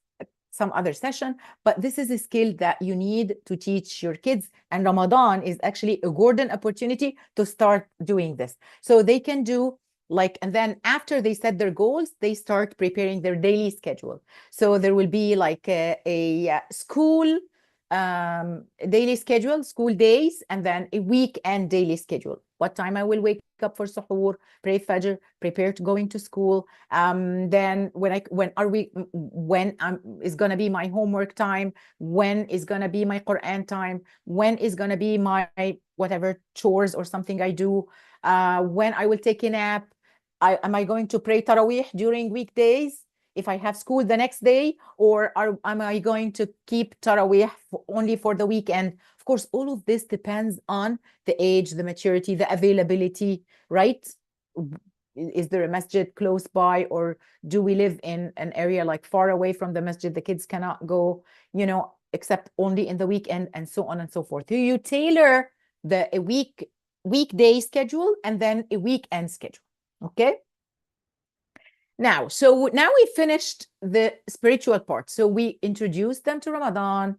some other session, but this is a skill that you need to teach your kids. And Ramadan is actually a golden opportunity to start doing this. So they can do and then after they set their goals, they start preparing their daily schedule. So there will be a school daily schedule, school days, and then a weekend daily schedule. What time I will wake up for suhoor, pray fajr, prepare to going to school. Then when is gonna be my homework time? When is gonna be my Quran time? When is gonna be my whatever chores or something I do? When I will take a nap? Am I going to pray Taraweeh during weekdays if I have school the next day, or am I going to keep Taraweeh only for the weekend? Of course, all of this depends on the age, the maturity, the availability, right? Is there a masjid close by, or do we live in an area far away from the masjid? The kids cannot go, except only in the weekend, and so on and so forth. You tailor a weekday schedule and then a weekend schedule. Okay. Now we finished the spiritual part. So we introduced them to Ramadan.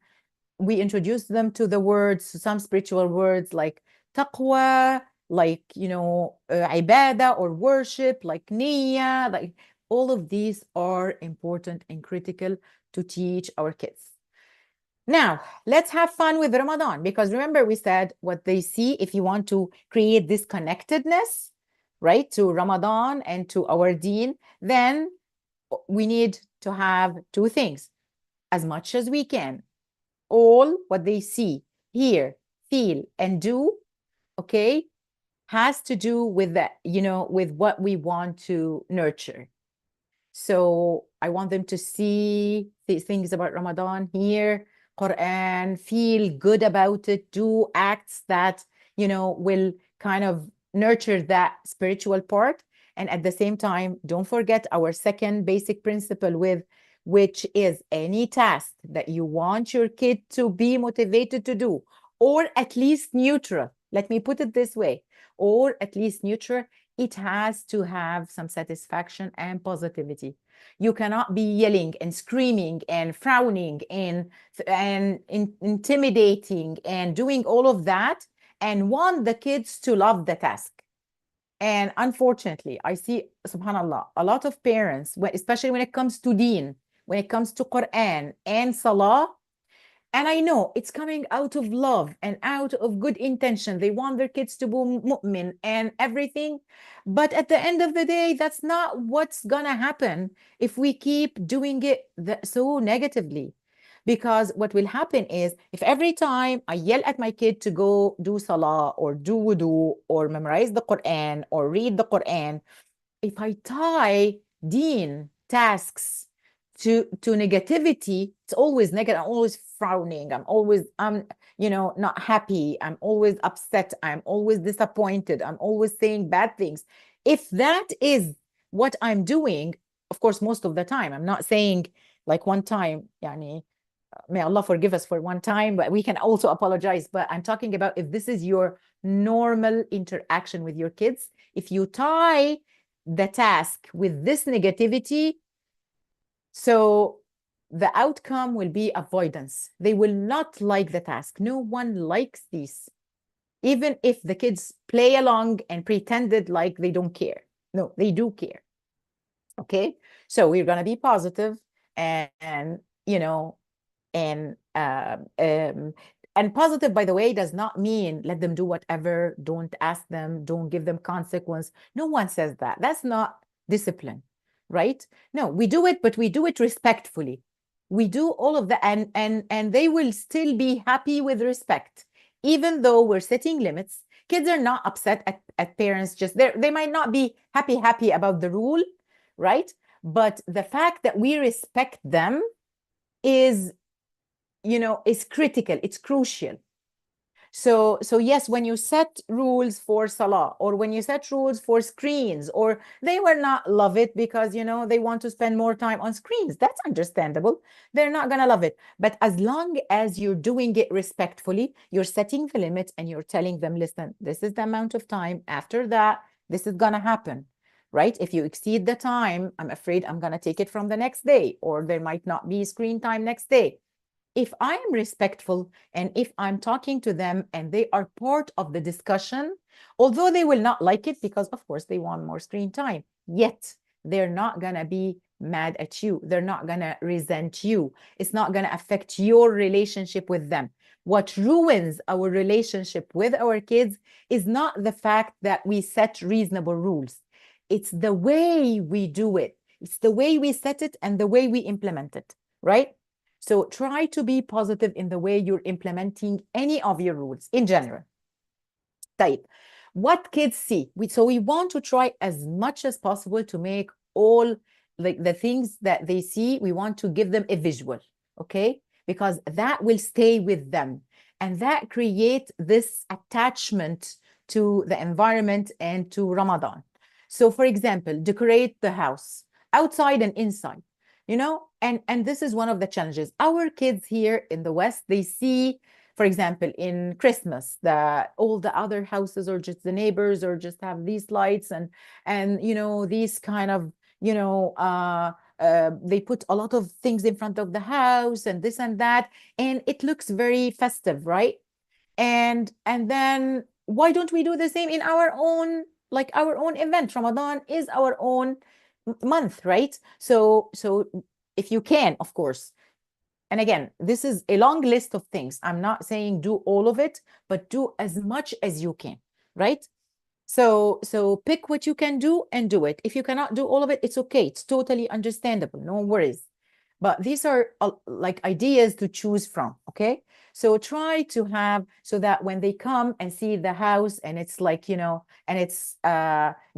We introduced them to the words, some spiritual words like taqwa, ibadah or worship, like niyyah. All of these are important and critical to teach our kids. Now, let's have fun with Ramadan, because remember we said what they see, if you want to create this connectedness, right, to Ramadan and to our deen, then we need to have 2 things. As much as we can, all what they see, hear, feel, and do, okay, has to do with that, with what we want to nurture. So I want them to see these things about Ramadan, hear Quran, feel good about it, do acts that, will kind of nurture that spiritual part. And at the same time, don't forget our second basic principle, which is any task that you want your kid to be motivated to do, or at least neutral. Let me put it this way, or at least neutral. It has to have some satisfaction and positivity. You cannot be yelling and screaming and frowning and intimidating and doing all of that and want the kids to love the task. And unfortunately, I see, subhanallah, a lot of parents, especially when it comes to deen, when it comes to Quran and Salah, and I know it's coming out of love and out of good intention. They want their kids to be mu'min and everything. But at the end of the day, that's not what's going to happen if we keep doing it so negatively. Because what will happen is if every time I yell at my kid to go do salah or do wudu or memorize the Quran or read the Quran, if I tie deen tasks to negativity, it's always negative. I'm always frowning. I'm not happy. I'm always upset. I'm always disappointed. I'm always saying bad things. If that is what I'm doing, of course, most of the time, I'm not saying like one time, yani, may Allah forgive us for one time, but we can also apologize. But I'm talking about if this is your normal interaction with your kids, if you tie the task with this negativity, so the outcome will be avoidance. They will not like the task. No one likes these, even if the kids play along and pretended like they don't care. No, they do care. Okay, so we're going to be positive and you know and positive, by the way, does not mean let them do whatever, don't ask them, don't give them consequence. No one says that. That's not discipline, right? No, we do it, but we do it respectfully. We do all of that, and they will still be happy with respect, even though we're setting limits. Kids are not upset at parents, just they might not be happy about the rule, right? But the fact that we respect them is is critical, it's crucial. So yes, when you set rules for salah or when you set rules for screens, or they will not love it because they want to spend more time on screens, that's understandable. They're not going to love it. But as long as you're doing it respectfully, you're setting the limit and you're telling them, listen, this is the amount of time, after that this is going to happen, right? If you exceed the time, I'm afraid I'm going to take it from the next day, or there might not be screen time next day. If I am respectful and if I'm talking to them and they are part of the discussion, although they will not like it because, of course, they want more screen time, yet they're not going to be mad at you. They're not going to resent you. It's not going to affect your relationship with them. What ruins our relationship with our kids is not the fact that we set reasonable rules. It's the way we do it. It's the way we set it and the way we implement it, right? So try to be positive in the way you're implementing any of your rules in general. Type what kids see. So we want to try as much as possible to make all like the things that they see, we want to give them a visual, okay? Because that will stay with them and that creates this attachment to the environment and to Ramadan. So for example, decorate the house outside and inside. And this is one of the challenges. Our kids here in the West, they see, for example, in Christmas, that all the other houses or just the neighbors or just have these lights and these kind of they put a lot of things in front of the house and this and that, and it looks very festive, right? And then why don't we do the same in our own, like our own event? Ramadan is our own month, right? So if you can, of course. And again, this is a long list of things. I'm not saying do all of it, but do as much as you can, right? So pick what you can do and do it. If you cannot do all of it, it's okay. It's totally understandable. No worries. But these are like ideas to choose from, okay? So try to have so that when they come and see the house and it's like, and it's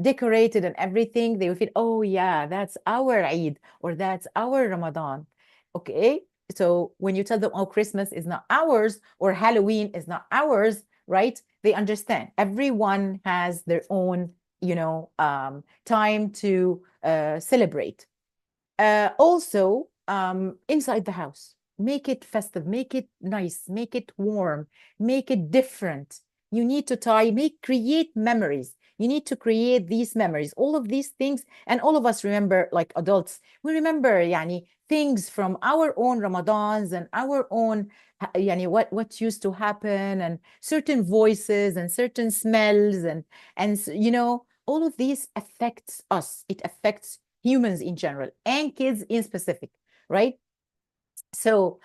decorated and everything, they will feel, oh yeah, that's our Eid or that's our Ramadan, okay? So when you tell them, oh, Christmas is not ours or Halloween is not ours, right? They understand. Everyone has their own, time to celebrate. Also, inside the house, make it festive, make it nice, make it warm, make it different. You need to create memories. You need to create these memories, all of these things. And all of us remember, like adults, we remember yani, things from our own Ramadans and our own yani, what used to happen, and certain voices and certain smells, and you know, all of these affects us. It affects humans in general and kids in specific, right? So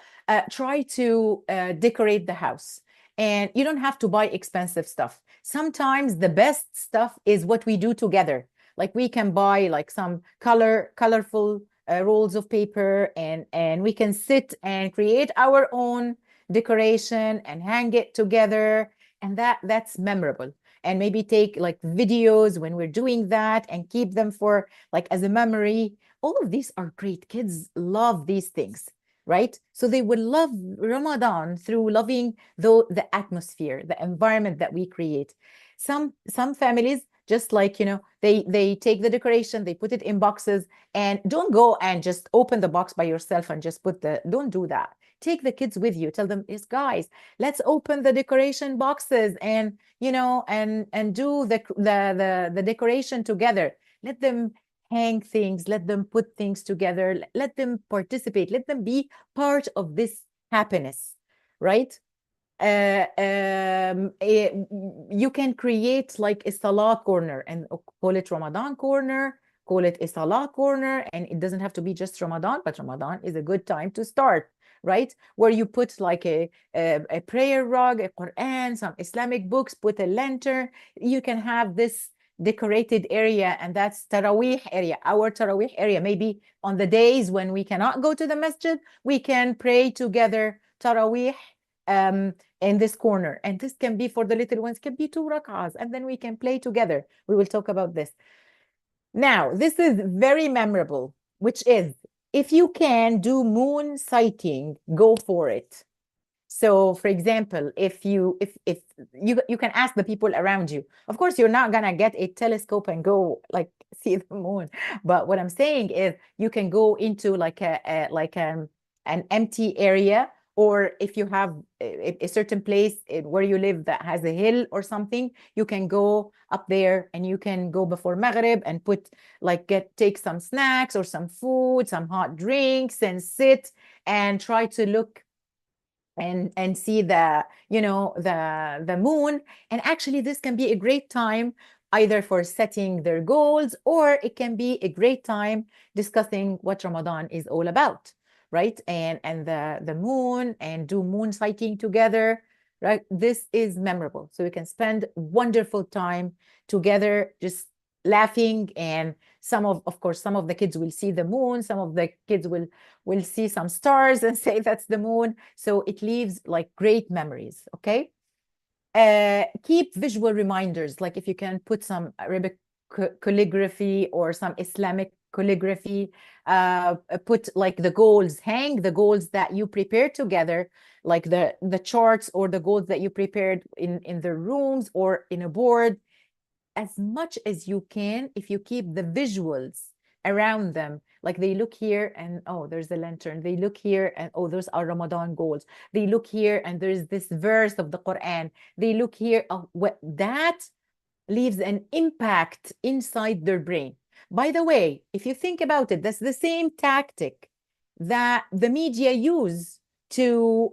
try to decorate the house. And you don't have to buy expensive stuff. Sometimes the best stuff is what we do together. Like we can buy like some colorful rolls of paper, and we can sit and create our own decoration and hang it together. And that's memorable. And maybe take like videos when we're doing that and keep them for like as a memory. All of these are great. Kids love these things, right? So they will love Ramadan through loving the atmosphere, the environment that we create. Some families just like, you know, they take the decoration, they put it in boxes, and don't go and just open the box by yourself and just put don't do that. Take the kids with you. Tell them, yes, guys, let's open the decoration boxes, and you know, and do the decoration together. Let them hang things, let them put things together, let them participate, let them be part of this happiness, right? You can create like a salah corner and call it Ramadan corner, call it a salah corner, and it doesn't have to be just Ramadan, but Ramadan is a good time to start, right? Where you put like a prayer rug, a Quran, some Islamic books, put a lantern. You can have this decorated area, and that's Taraweeh area, our Taraweeh area. Maybe on the days when we cannot go to the masjid, we can pray together Taraweeh in this corner. And this can be for the little ones, can be 2 rak'ahs, and then we can play together. We will talk about this. Now, this is very memorable, which is if you can do moon sighting, go for it. So, for example, if you can ask the people around you. Of course, you're not gonna get a telescope and go like see the moon. But what I'm saying is you can go into like an empty area, or if you have a certain place where you live that has a hill or something, you can go up there and you can go before Maghrib and put like take some snacks or some food, some hot drinks, and sit and try to look and see the, you know, the moon. And actually this can be a great time either for setting their goals, or it can be a great time discussing what Ramadan is all about, right? And the moon, and do moon sighting together, right? This is memorable. So we can spend wonderful time together just laughing. And of course some of the kids will see the moon, some of the kids will see some stars and say that's the moon. So it leaves like great memories. Okay. Keep visual reminders, like if you can put some Arabic calligraphy or some Islamic calligraphy, put like the goals, hang the goals that you prepared together, like the charts or the goals that you prepared in the rooms or in a board. As much as you can, if you keep the visuals around them, like they look here and oh, there's a lantern, they look here and oh, those are Ramadan goals, they look here and there's this verse of the Quran, they look here, oh, what that leaves an impact inside their brain. By the way, if you think about it, that's the same tactic that the media use to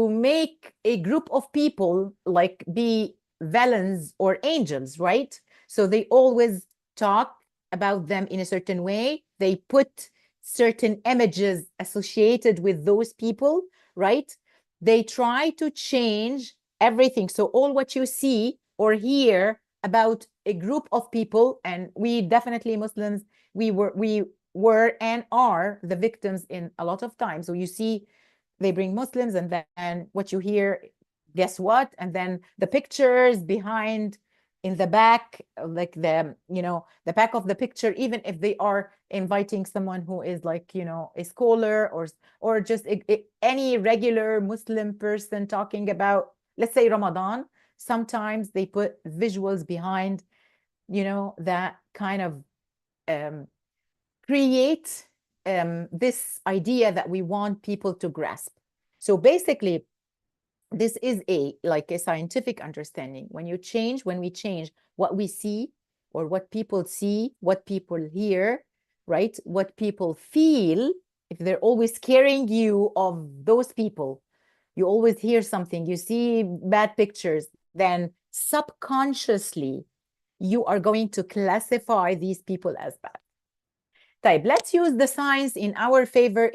make a group of people like be villains or angels, right? So they always talk about them in a certain way. They put certain images associated with those people, right? They try to change everything. So all what you see or hear about a group of people, and we definitely Muslims, we were and are the victims in a lot of times. So you see they bring Muslims, and then what you hear, guess what? And then the pictures behind in the back, like the, you know, the back of the picture, even if they are inviting someone who is like, you know, a scholar or just any regular Muslim person talking about, let's say Ramadan, sometimes they put visuals behind, you know, that kind of create this idea that we want people to grasp. So basically, this is like a scientific understanding. When we change what we see, or what people see, what people hear, right? What people feel, if they're always scaring you of those people, you always hear something, you see bad pictures, then subconsciously you are going to classify these people as bad. طيب, let's use the science in our favor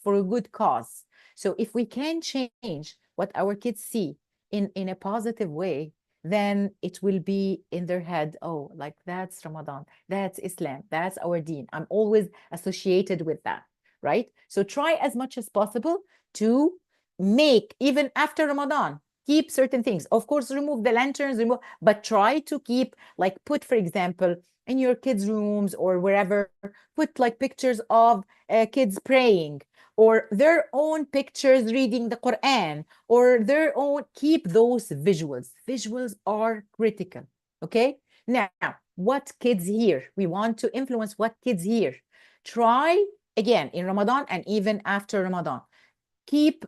for a good cause. So if we can change what our kids see in a positive way, then it will be in their head, oh, like that's Ramadan, that's Islam, that's our deen. I'm always associated with that, right? So try as much as possible to make, even after Ramadan, keep certain things. Of course, remove the lanterns, but try to keep, like, put, for example, in your kids' rooms or wherever, put like pictures of kids praying, or their own pictures reading the Quran, or their own, keep those visuals. Visuals are critical, okay? Now, what kids hear, we want to influence what kids hear. Try, again, in Ramadan and even after Ramadan, keep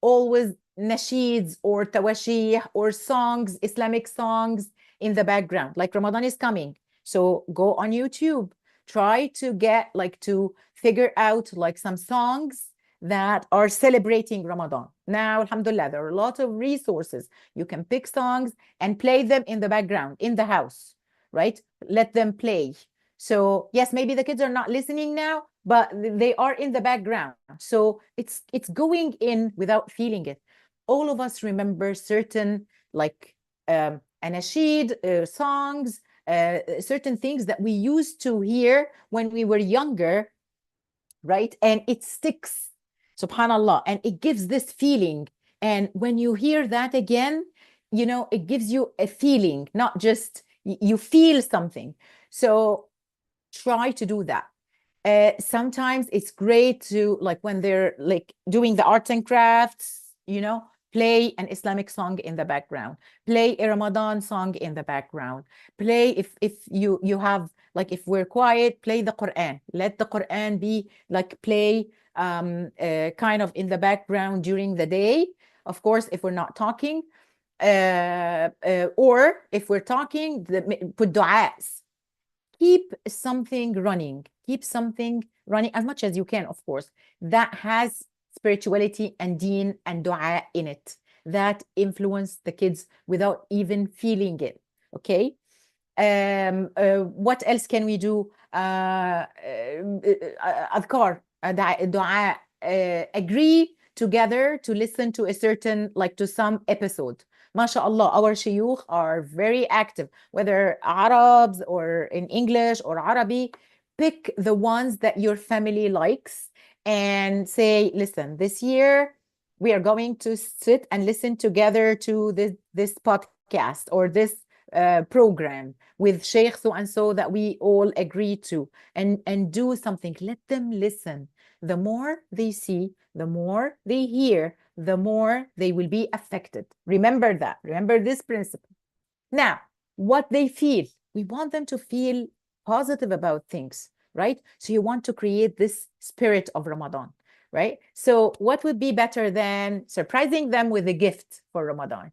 always nasheeds or tawashih or songs, Islamic songs in the background. Like Ramadan is coming, so go on YouTube, try to get, like, to figure out like some songs that are celebrating Ramadan. Now, alhamdulillah, there are a lot of resources. You can pick songs and play them in the background, in the house, right? Let them play. So yes, maybe the kids are not listening now, but they are in the background. So it's going in without feeling it. All of us remember certain, like, anashid, songs, certain things that we used to hear when we were younger, right? And it sticks, subhanallah, and it gives this feeling. And when you hear that again, you know, it gives you a feeling, not just you feel something. So try to do that. Sometimes it's great to, like, when they're like doing the arts and crafts, you know, play an Islamic song in the background, play a Ramadan song in the background, play, if you have, like, if we're quiet, play the Quran, let the Quran be like play kind of in the background during the day. Of course, if we're not talking, or if we're talking, put du'as. Keep something running, as much as you can, of course, that has spirituality and deen and dua in it, that influence the kids without even feeling it, okay? What else can we do? Adhkar, dua, agree together to listen to a certain, like, to some episode. MashaAllah, our shuyukh are very active, whether Arabs or in English or Arabic. Pick the ones that your family likes and say, listen, this year we are going to sit and listen together to this podcast or this program with Sheikh so and so that we all agree to, and do something. Let them listen. The more they see, the more they hear, the more they will be affected. Remember that. Remember this principle. Now, what they feel, we want them to feel positive about things, right? So you want to create this spirit of Ramadan, right? So what would be better than surprising them with a gift for Ramadan?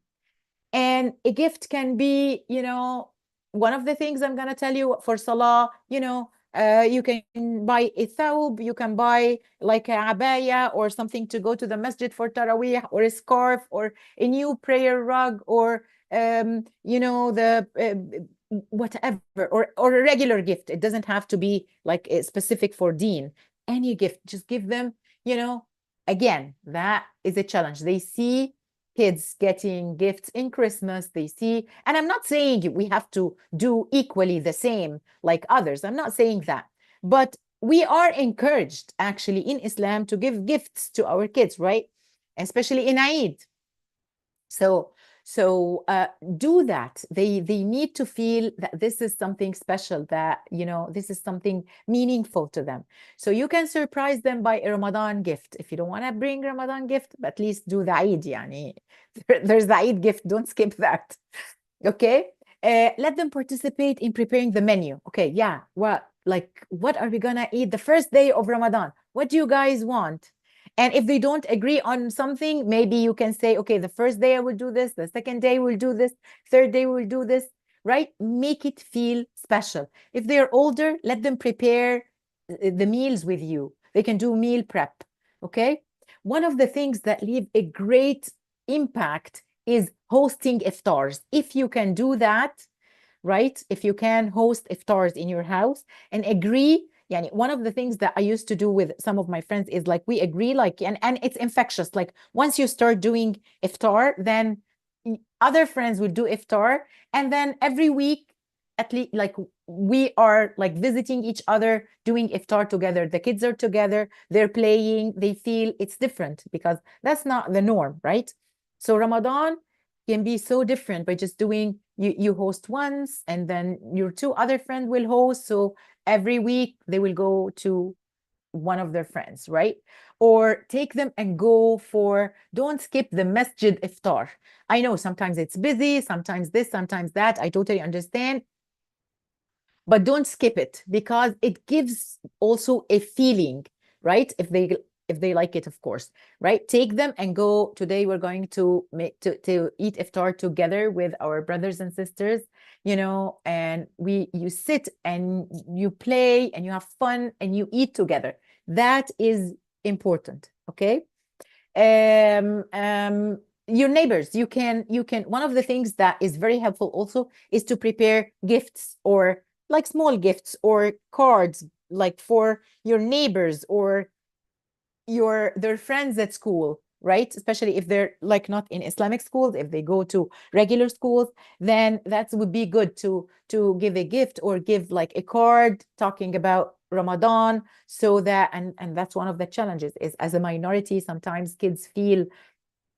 And a gift can be, you know, one of the things I'm going to tell you for Salah, you know, you can buy a thawb, you can buy like a abaya or something to go to the masjid for Taraweeh, or a scarf, or a new prayer rug, or, you know, the whatever, or a regular gift. It doesn't have to be like specific for deen. Any gift, just give them, you know, again, that is a challenge. They see kids getting gifts in Christmas, they see, and I'm not saying we have to do equally the same like others. I'm not saying that. But we are encouraged actually in Islam to give gifts to our kids, right? Especially in Eid. So do that. They need to feel that this is something special, that, you know, this is something meaningful to them. So you can surprise them by a Ramadan gift. If you don't want to bring Ramadan gift, at least do the Eid. Yani. There's the Eid gift. Don't skip that. Okay. Let them participate in preparing the menu. Okay. Yeah. What are we gonna eat the first day of Ramadan? What do you guys want? And if they don't agree on something, maybe you can say, okay, the first day I will do this, the second day we'll do this, third day we'll do this, right? Make it feel special. If they're older, let them prepare the meals with you. They can do meal prep, okay? One of the things that leave a great impact is hosting iftars. If you can do that, right? If you can host iftars in your house and agree. Yani one of the things that I used to do with some of my friends is like we agree, like, and it's infectious. Like once you start doing iftar, then other friends will do iftar, and then every week, at least, like we are like visiting each other, doing iftar together. The kids are together, they're playing, they feel it's different because that's not the norm, right? So Ramadan can be so different by just doing you host once and then your two other friends will host, so every week they will go to one of their friends, right? Or take them and go for, don't skip the masjid iftar. I know sometimes it's busy, sometimes this, sometimes that, I totally understand, but don't skip it because it gives also a feeling, right? If they like it, of course, right? Take them and go. Today we're going to make to eat iftar together with our brothers and sisters, and you sit and you play and you have fun and you eat together. That is important, okay? Your neighbors, you can one of the things that is very helpful also is to prepare gifts, or like small gifts or cards, like for your neighbors or their friends at school, right? Especially if they're like not in Islamic schools, if they go to regular schools, then that would be good to give a gift or give like a card talking about Ramadan, so that, and that's one of the challenges is, as a minority, sometimes kids feel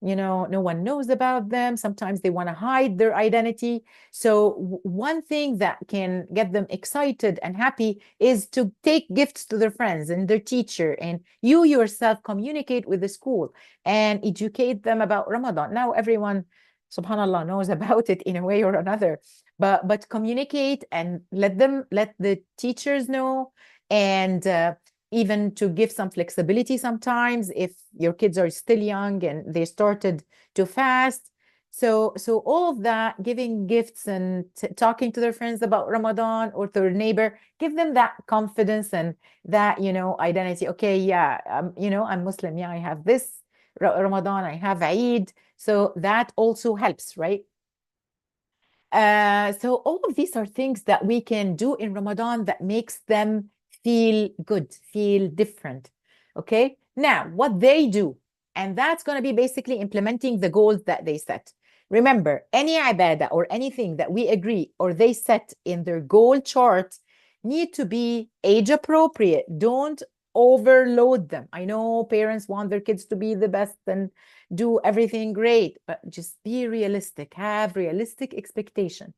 no one knows about them. Sometimes they want to hide their identity. So one thing that can get them excited and happy is to take gifts to their friends and their teacher, and you yourself communicate with the school and educate them about Ramadan. Now everyone, subhanallah, knows about it in a way or another, but communicate and let the teachers know, and even to give some flexibility sometimes if your kids are still young and they started to fast. So all of that, giving gifts and talking to their friends about Ramadan or to their neighbor, give them that confidence and that, identity. Okay, yeah, I'm Muslim. Yeah, I have this Ramadan, I have Eid. So that also helps, right? So all of these are things that we can do in Ramadan that makes them feel good, feel different. Okay. Now, what they do, and that's going to be basically implementing the goals that they set. Remember, any ibadah or anything that we agree or they set in their goal chart need to be age appropriate. Don't overload them. I know parents want their kids to be the best and do everything great, but just be realistic, have realistic expectation,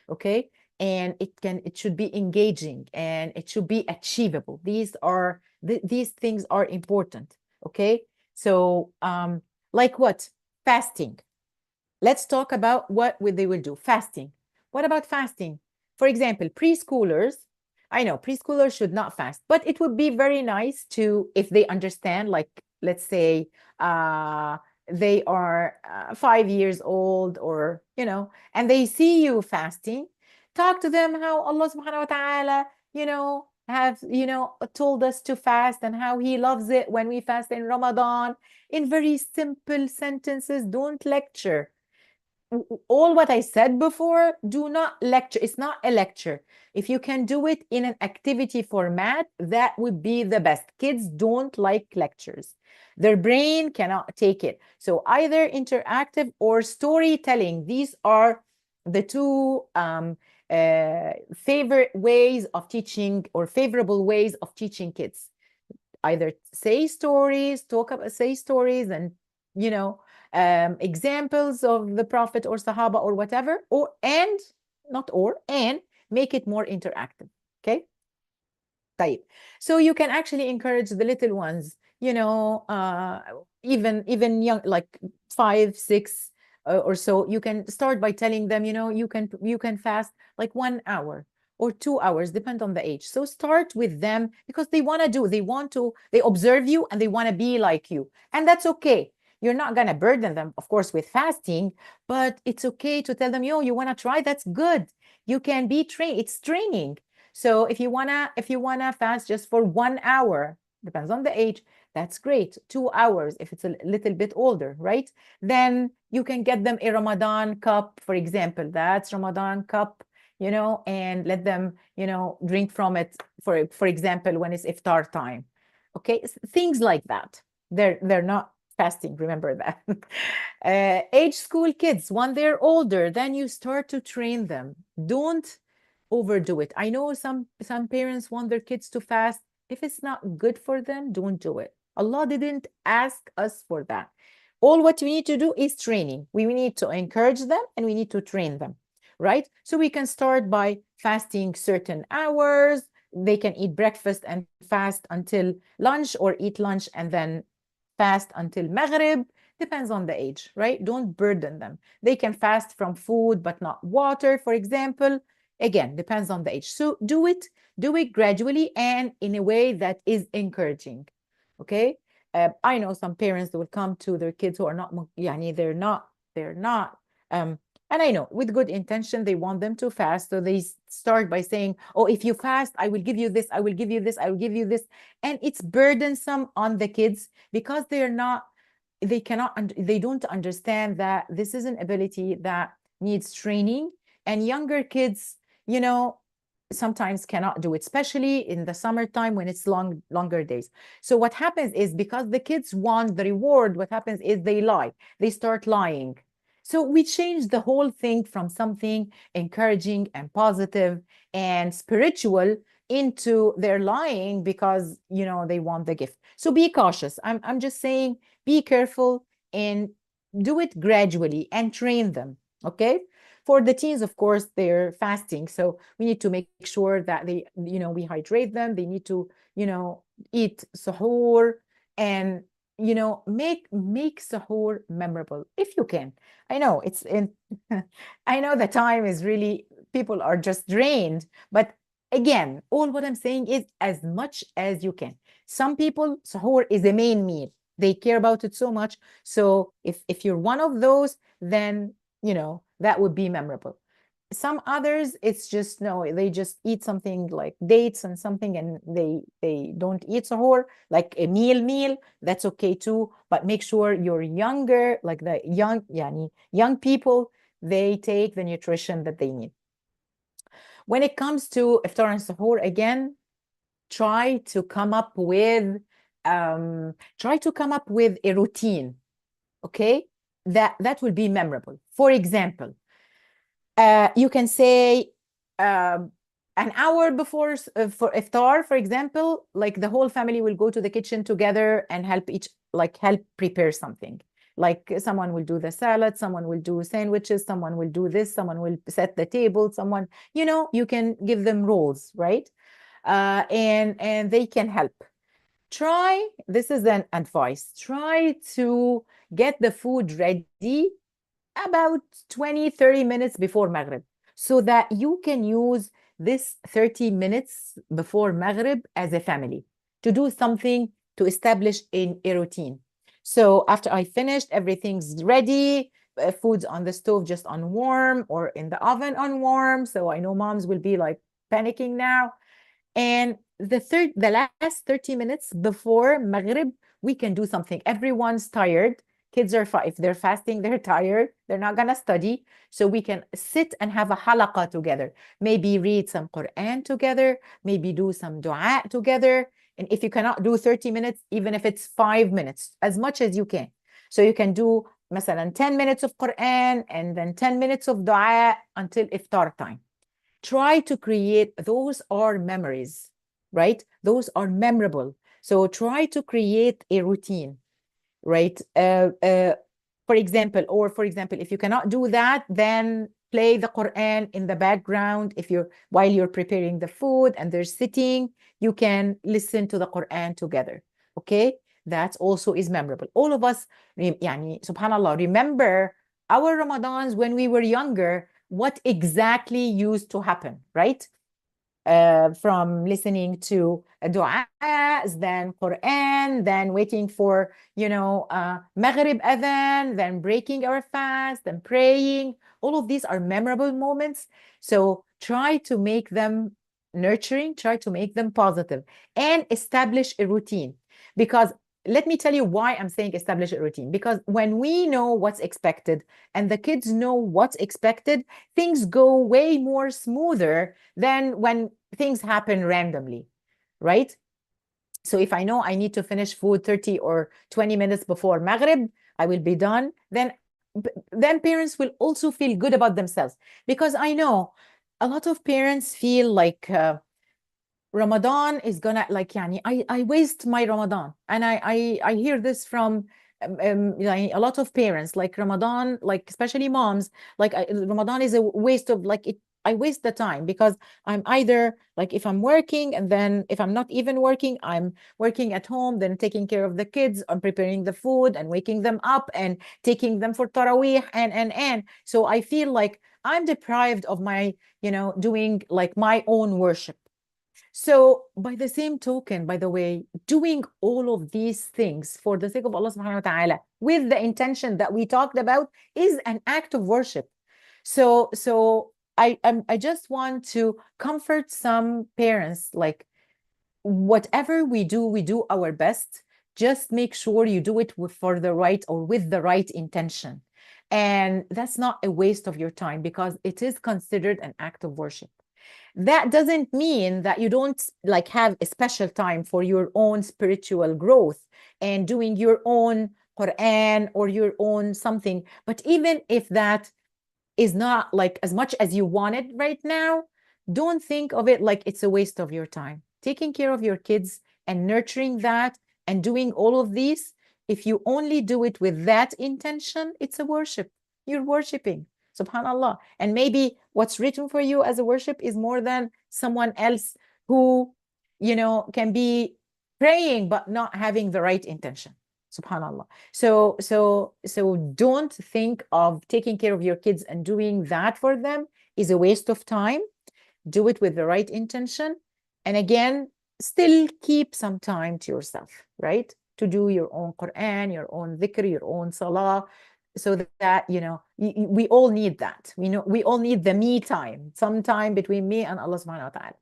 okay? And it should be engaging and it should be achievable. These things are important, okay? So like what? Fasting. Let's talk about what they will do. Fasting. What about fasting? For example, preschoolers, I know preschoolers should not fast, but it would be very nice to, if they understand, like, let's say, they are 5 years old, or, and they see you fasting, talk to them how Allah subhanahu wa ta'ala, have, told us to fast and how he loves it when we fast in Ramadan in very simple sentences. Don't lecture. All what I said before, do not lecture. It's not a lecture. If you can do it in an activity format, that would be the best. Kids don't like lectures. Their brain cannot take it. So either interactive or storytelling. These are the two favorite ways of teaching, or favorable ways of teaching kids. Either say stories, say stories, and examples of the Prophet or Sahaba or whatever, and make it more interactive. Okay. طيب. So you can actually encourage the little ones, even young, like 5, 6 or so. You can start by telling them, you can fast like 1 hour or 2 hours, depend on the age. So start with them because they want to, they observe you and they want to be like you. And that's okay. You're not going to burden them, of course, with fasting, but it's okay to tell them, yo, you want to try? That's good. You can be trained. It's training. So if you wanna fast just for 1 hour, depends on the age, that's great. 2 hours if it's a little bit older, right? Then you can get them a Ramadan cup, for example. That's Ramadan cup, and let them, drink from it, for example, when it's iftar time. Okay, things like that. They're not fasting, remember that. Age school kids, when they're older, then you start to train them. Don't overdo it. I know some parents want their kids to fast. If it's not good for them, don't do it. Allah didn't ask us for that. All what we need to do is training. We need to encourage them and we need to train them, right? So we can start by fasting certain hours. They can eat breakfast and fast until lunch, or eat lunch and then fast until Maghrib. Depends on the age, right? Don't burden them. They can fast from food but not water, for example. Again, depends on the age. So do it gradually and in a way that is encouraging. Okay. I know some parents that will come to their kids who are not, yani they're not, and I know with good intention, they want them to fast. So they start by saying, oh, if you fast, I will give you this, I will give you this, I will give you this. And it's burdensome on the kids because they don't understand that this is an ability that needs training. And younger kids, sometimes cannot do it, especially in the summertime when it's longer days. So what happens is, because the kids want the reward, what happens is they lie. They start lying. So we change the whole thing from something encouraging and positive and spiritual into their lying because they want the gift. So be cautious. I'm just saying, be careful and do it gradually and train them. Okay. For the teens, of course, they're fasting. So we need to make sure that we hydrate them. They need to, eat sahur and, make sahur memorable if you can. I know it's in, I know the time is really, people are just drained, but again, all what I'm saying is as much as you can. Some people, sahur is the main meal. They care about it so much. So if you're one of those, then that would be memorable. Some others, it's just no, they just eat something like dates and something, and they don't eat sahur, like a meal. That's okay too, but make sure you're younger, like the young people, they take the nutrition that they need. When it comes to iftar and sahur, again, try to come up with a routine. Okay, that will be memorable. For example, you can say an hour before for iftar, for example, like the whole family will go to the kitchen together and help prepare something. Like someone will do the salad, someone will do sandwiches, someone will do this, someone will set the table, someone, you can give them roles, right? And they can help. This is an advice, try to get the food ready about 20-30 minutes before Maghrib, so that you can use this 30 minutes before Maghrib as a family to do something, to establish a routine. So after I finished, everything's ready, food's on the stove just on warm, or in the oven on warm. So I know moms will be like panicking now. And the last 30 minutes before Maghrib, we can do something. Everyone's tired. Kids are, if they're fasting, they're tired. They're not going to study. So we can sit and have a halaqa together. Maybe read some Quran together. Maybe do some dua together. And if you cannot do 30 minutes, even if it's 5 minutes, as much as you can. So you can do, مثلا, 10 minutes of Quran and then 10 minutes of dua until iftar time. Try to create, those are memories, right? Those are memorable. So try to create a routine, right? For example, if you cannot do that, then play the Quran in the background. While you're preparing the food and they're sitting, you can listen to the Quran together. Okay, that also is memorable. All of us, subhanallah, remember our Ramadans when we were younger, what exactly used to happen, right? from listening to du'as, then Quran, then waiting for, Maghrib adhan, then breaking our fast, then praying. All of these are memorable moments. So try to make them nurturing, try to make them positive, and establish a routine. Because let me tell you why I'm saying establish a routine. Because when we know what's expected and the kids know what's expected, things go way more smoother than when things happen randomly, right? So if I know I need to finish food 30 or 20 minutes before Maghrib, I will be done. Then parents will also feel good about themselves, because I know a lot of parents feel like Ramadan is gonna, like, yani, I waste my Ramadan. And I hear this from like a lot of parents, like Ramadan, like especially moms, like Ramadan is a waste of, like, it. I waste the time because I'm either, like, if I'm working, and then if I'm not even working, I'm working at home, then taking care of the kids, I'm preparing the food and waking them up and taking them for Taraweeh, and so I feel like I'm deprived of my, doing like my own worship. So, by the same token, by the way, doing all of these things for the sake of Allah subhanahu wa ta'ala with the intention that we talked about is an act of worship. So I just want to comfort some parents, like, whatever we do our best. Just make sure you do it for the right, or with the right intention. And that's not a waste of your time, because it is considered an act of worship. That doesn't mean that you don't, like, have a special time for your own spiritual growth and doing your own Quran or your own something. But even if that is not like as much as you want it right now, don't think of it like it's a waste of your time. Taking care of your kids and nurturing that and doing all of these, if you only do it with that intention, it's a worship. You're worshiping, subhanallah. And maybe what's written for you as a worship is more than someone else who, can be praying but not having the right intention. Subhanallah. So don't think of taking care of your kids and doing that for them is a waste of time. Do it with the right intention. And again, still keep some time to yourself, right? To do your own Quran, your own dhikr, your own salah, so that, we all need that. We all need the me time, some time between me and Allah subhanahu wa ta'ala.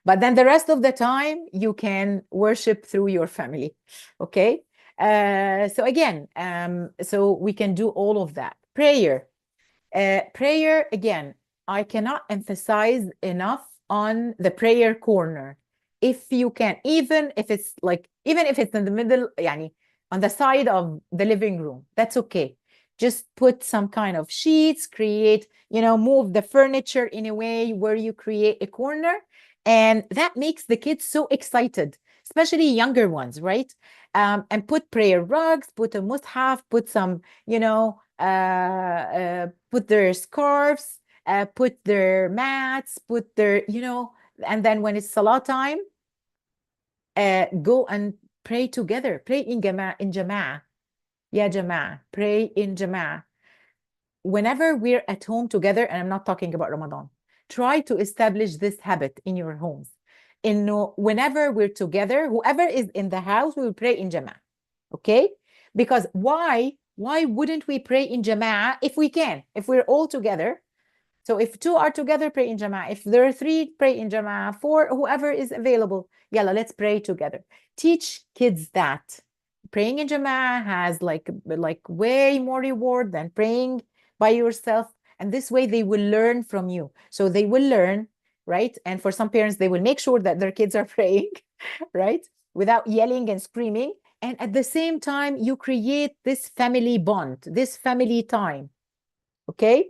But then the rest of the time, you can worship through your family. Okay. So again, so we can do all of that. Prayer, again, I cannot emphasize enough on the prayer corner. If you can, even if it's in the middle, yani, on the side of the living room, that's okay. Just put some kind of sheets, move the furniture in a way where you create a corner. And that makes the kids so excited, especially younger ones, right? And put prayer rugs, put a mushaf, put some, put their scarves, put their mats, put their, and then when it's salah time, go and pray together. Pray in jama'ah. Ya jama'ah. Pray in jama'ah. Whenever we're at home together, and I'm not talking about Ramadan, try to establish this habit in your homes. Whenever we're together, whoever is in the house, we will pray in jama'ah. Okay? Because why wouldn't we pray in jama'ah if we can? If we're all together. So if two are together, pray in jama'ah. If there are three, pray in jama'ah. Four, whoever is available. Yalla, let's pray together. Teach kids that. Praying in jama'ah has like way more reward than praying by yourself. And this way they will learn from you. So they will learn, right? And for some parents, they will make sure that their kids are praying, right? Without yelling and screaming. And at the same time, you create this family bond, this family time. Okay?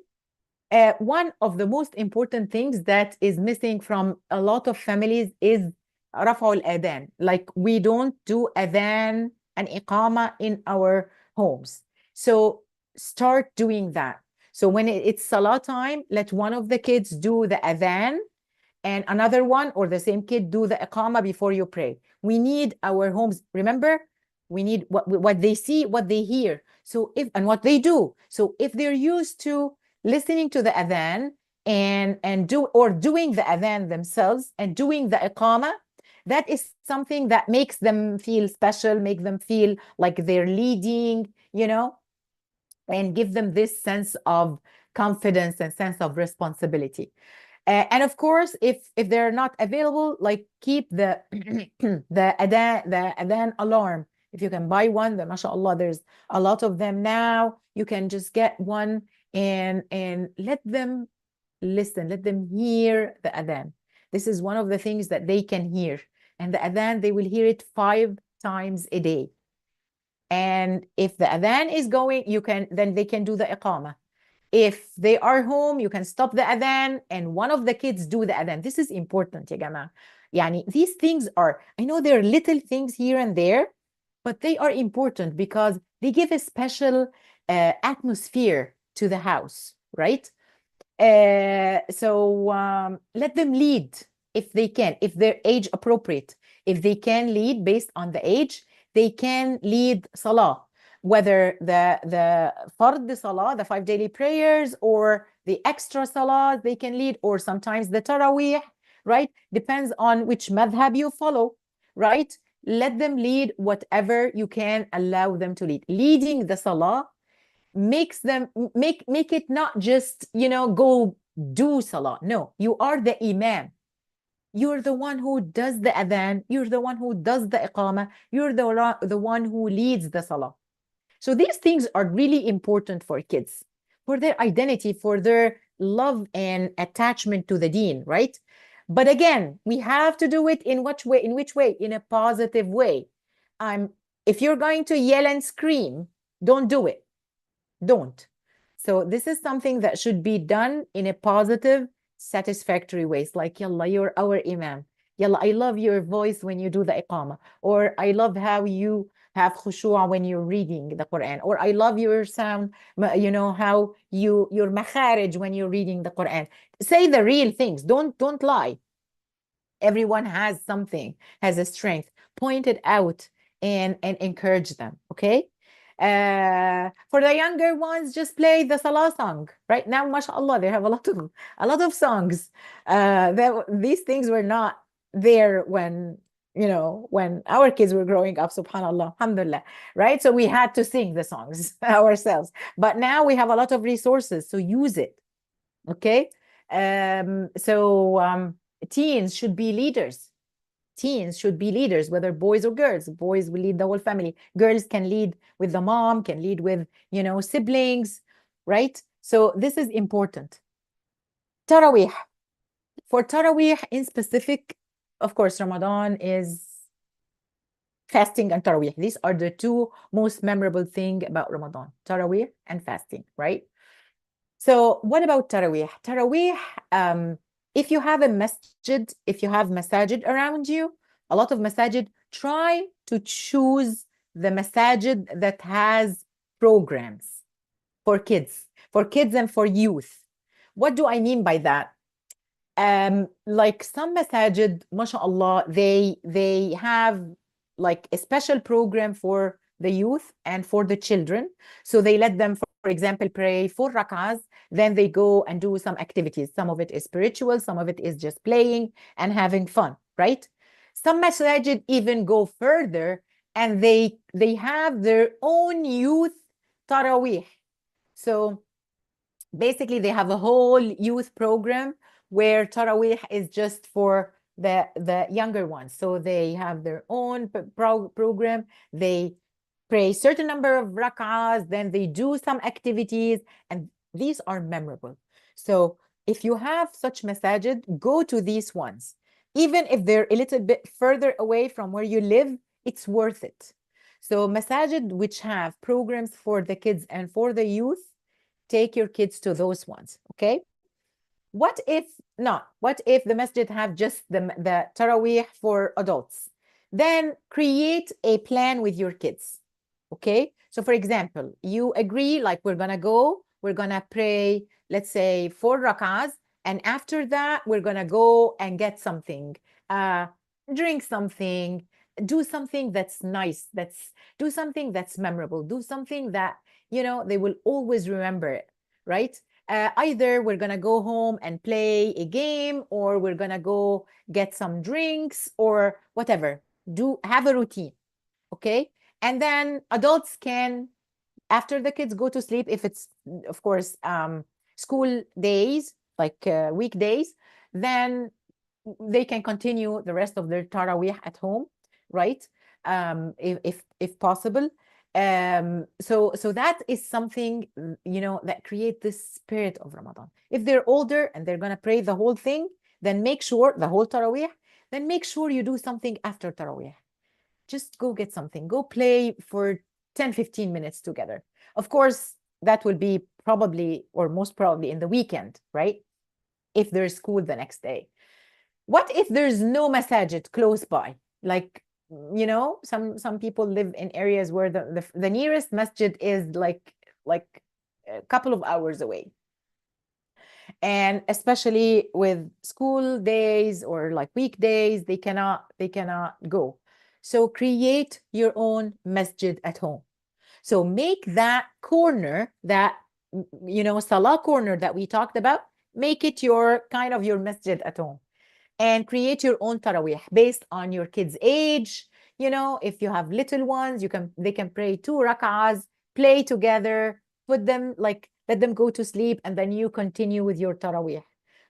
One of the most important things that is missing from a lot of families is raf'ul adhan. Like, we don't do adhan and iqama in our homes. So start doing that. So when it's salah time, let one of the kids do the adhan and another one or the same kid do the iqama before you pray. We need our homes. Remember, we need what they see, what they hear. So and what they do. So if they're used to listening to the adhan and doing the adhan themselves and doing the iqama, that is something that makes them feel special, make them feel like they're leading, and give them this sense of confidence and sense of responsibility. And of course, if they're not available, like keep the the adhan alarm. If you can buy one, then mashallah, there's a lot of them now. You can just get one and let them listen, let them hear the adhan. This is one of the things that they can hear. And the adhan, they will hear it 5 times a day. And if the adhan is going, then they can do the iqama. If they are home, you can stop the adhan and one of the kids do the adhan. This is important, ya jama'a. Yani, these things are, I know there are little things here and there, but they are important because they give a special atmosphere to the house, right? So let them lead if they can, if they're age appropriate. If they can lead based on the age, they can lead salah, whether the fard salah, the 5 daily prayers, or the extra salah they can lead, or sometimes the tarawih, right? Depends on which madhab you follow, right? Let them lead whatever you can allow them to lead. Leading the salah makes them make it not just go do salah. No, you are the imam. You're the one who does the adhan, you're the one who does the iqama, you're the one who leads the salah. So these things are really important for kids, for their identity, for their love and attachment to the deen, right? But again, we have to do it in which way? In a positive way. If you're going to yell and scream, don't do it. Don't. So this is something that should be done in a positive, satisfactory ways. Like, yalla, you're our imam. Yalla, I love your voice when you do the iqama. Or I love how you have khushu'a when you're reading the Quran. Or I love your sound, how your makharij when you're reading the Quran. Say the real things. Don't lie. Everyone has something, has a strength. Point it out and encourage them, okay? For the younger ones, just play the salah song. Right now, mashallah, they have a lot of songs. These things were not there when when our kids were growing up, subhanallah, alhamdulillah, right? So we had to sing the songs ourselves. But now we have a lot of resources, so use it, okay? Teens should be leaders. Teens should be leaders, whether boys or girls. Boys will lead the whole family. Girls can lead with the mom, can lead with, siblings, right? So this is important. Taraweeh. For Taraweeh in specific, of course, Ramadan is fasting and Taraweeh. These are the 2 most memorable things about Ramadan, Taraweeh and fasting, right? So what about Taraweeh? Taraweeh, if you have a masjid, if you have masajid around you, a lot of masajid, try to choose the masajid that has programs for kids and for youth. What do I mean by that? Like some masajid, mashallah, they have like a special program for the youth and for the children. So they let them, for example, pray 4 rak'ahs, then they go and do some activities. Some of it is spiritual, some of it is just playing and having fun, right? Some masajid even go further and they have their own youth taraweeh. So basically they have a whole youth program where Taraweeh is just for the younger ones. So they have their own program. They pray a certain number of rak'ahs, then they do some activities, and these are memorable. So if you have such masajid, go to these ones. Even if they're a little bit further away from where you live, it's worth it. So masajid which have programs for the kids and for the youth, take your kids to those ones, okay? What if not? What if the masjid have just the Taraweeh for adults? Then create a plan with your kids, okay? So for example, you agree, like we're gonna pray, let's say 4 rak'ahs, and after that, we're gonna go and get something, drink something, do something that's nice, do something that's memorable, do something that, they will always remember it, right? Either we're gonna go home and play a game, or we're gonna go get some drinks or whatever. Have a routine, okay? And then adults can, after the kids go to sleep, if it's of course school days, like weekdays, then they can continue the rest of their Taraweeh at home, right? If possible. So that is something, that create this spirit of Ramadan. If they're older and they're gonna pray the whole thing, then make sure the whole Taraweeh, then make sure you do something after Taraweeh. Just go get something, go play for 10-15 minutes together. Of course, that will be probably, or most probably, in the weekend, right? If there's school the next day. What if there's no masajid close by? Like, some people live in areas where the nearest masjid is like a couple of hours away. And especially with school days or like weekdays, they cannot go. So create your own masjid at home. So make that corner, that salah corner that we talked about, make it your kind of your masjid at home, and create your own tarawih based on your kids' age. If you have little ones, they can pray 2 rak'ahs, play together, let them go to sleep, and then you continue with your tarawih.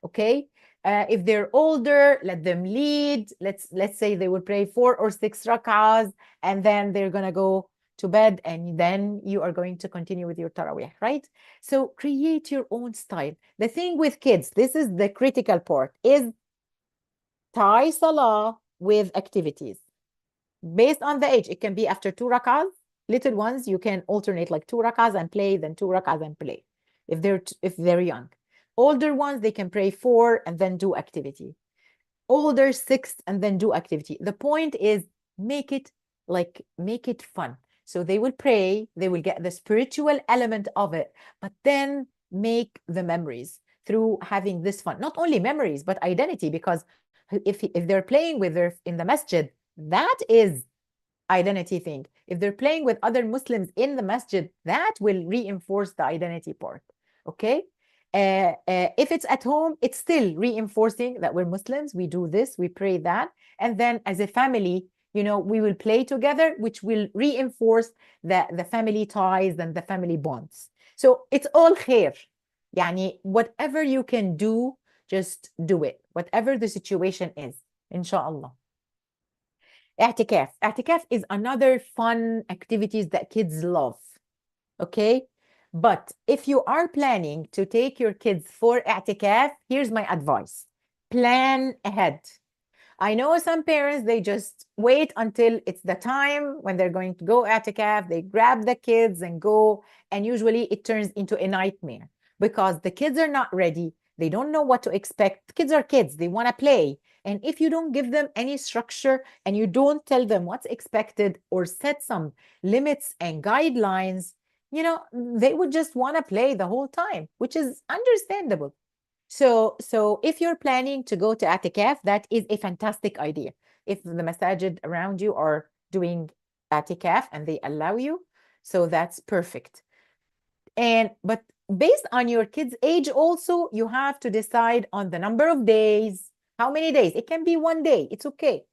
Okay. If they're older, let them lead. Let's say they will pray 4 or 6 rak'ahs, and then they're gonna go to bed, and then you are going to continue with your tarawih, right? So create your own style. The thing with kids, this is the critical part, is tie salah with activities based on the age. It can be after 2 rak'ahs. Little ones, you can alternate like 2 rak'ahs and play, then 2 rak'ahs and play, if they're young. Older ones, they can pray 4 and then do activity. Older 6 and then do activity. The point is, make it fun. So they will pray, they will get the spiritual element of it, but then make the memories through having this fun. Not only memories, but identity, because if they're playing in the masjid, that is identity thing. If they're playing with other Muslims in the masjid, that will reinforce the identity part. Okay. If it's at home, it's still reinforcing that we're Muslims, we do this, we pray that, and then as a family, we will play together, which will reinforce the family ties and the family bonds. So it's all khair. Yani, whatever you can do, just do it, whatever the situation is, inshallah. I'tikaf is another fun activities that kids love. Okay. But if you are planning to take your kids for i'tikaf, here's my advice. Plan ahead. I know some parents, they just wait until it's the time when they're going to go i'tikaf, they grab the kids and go, and usually it turns into a nightmare because the kids are not ready. They don't know what to expect. Kids are kids, they want to play. And if you don't give them any structure and you don't tell them what's expected or set some limits and guidelines, they would just want to play the whole time, which is understandable. So if you're planning to go to i'tikaf, that is a fantastic idea. If the masajid around you are doing i'tikaf and they allow you, so that's perfect. But based on your kid's age also, you have to decide on the number of days. How many days? It can be 1 day. It's okay.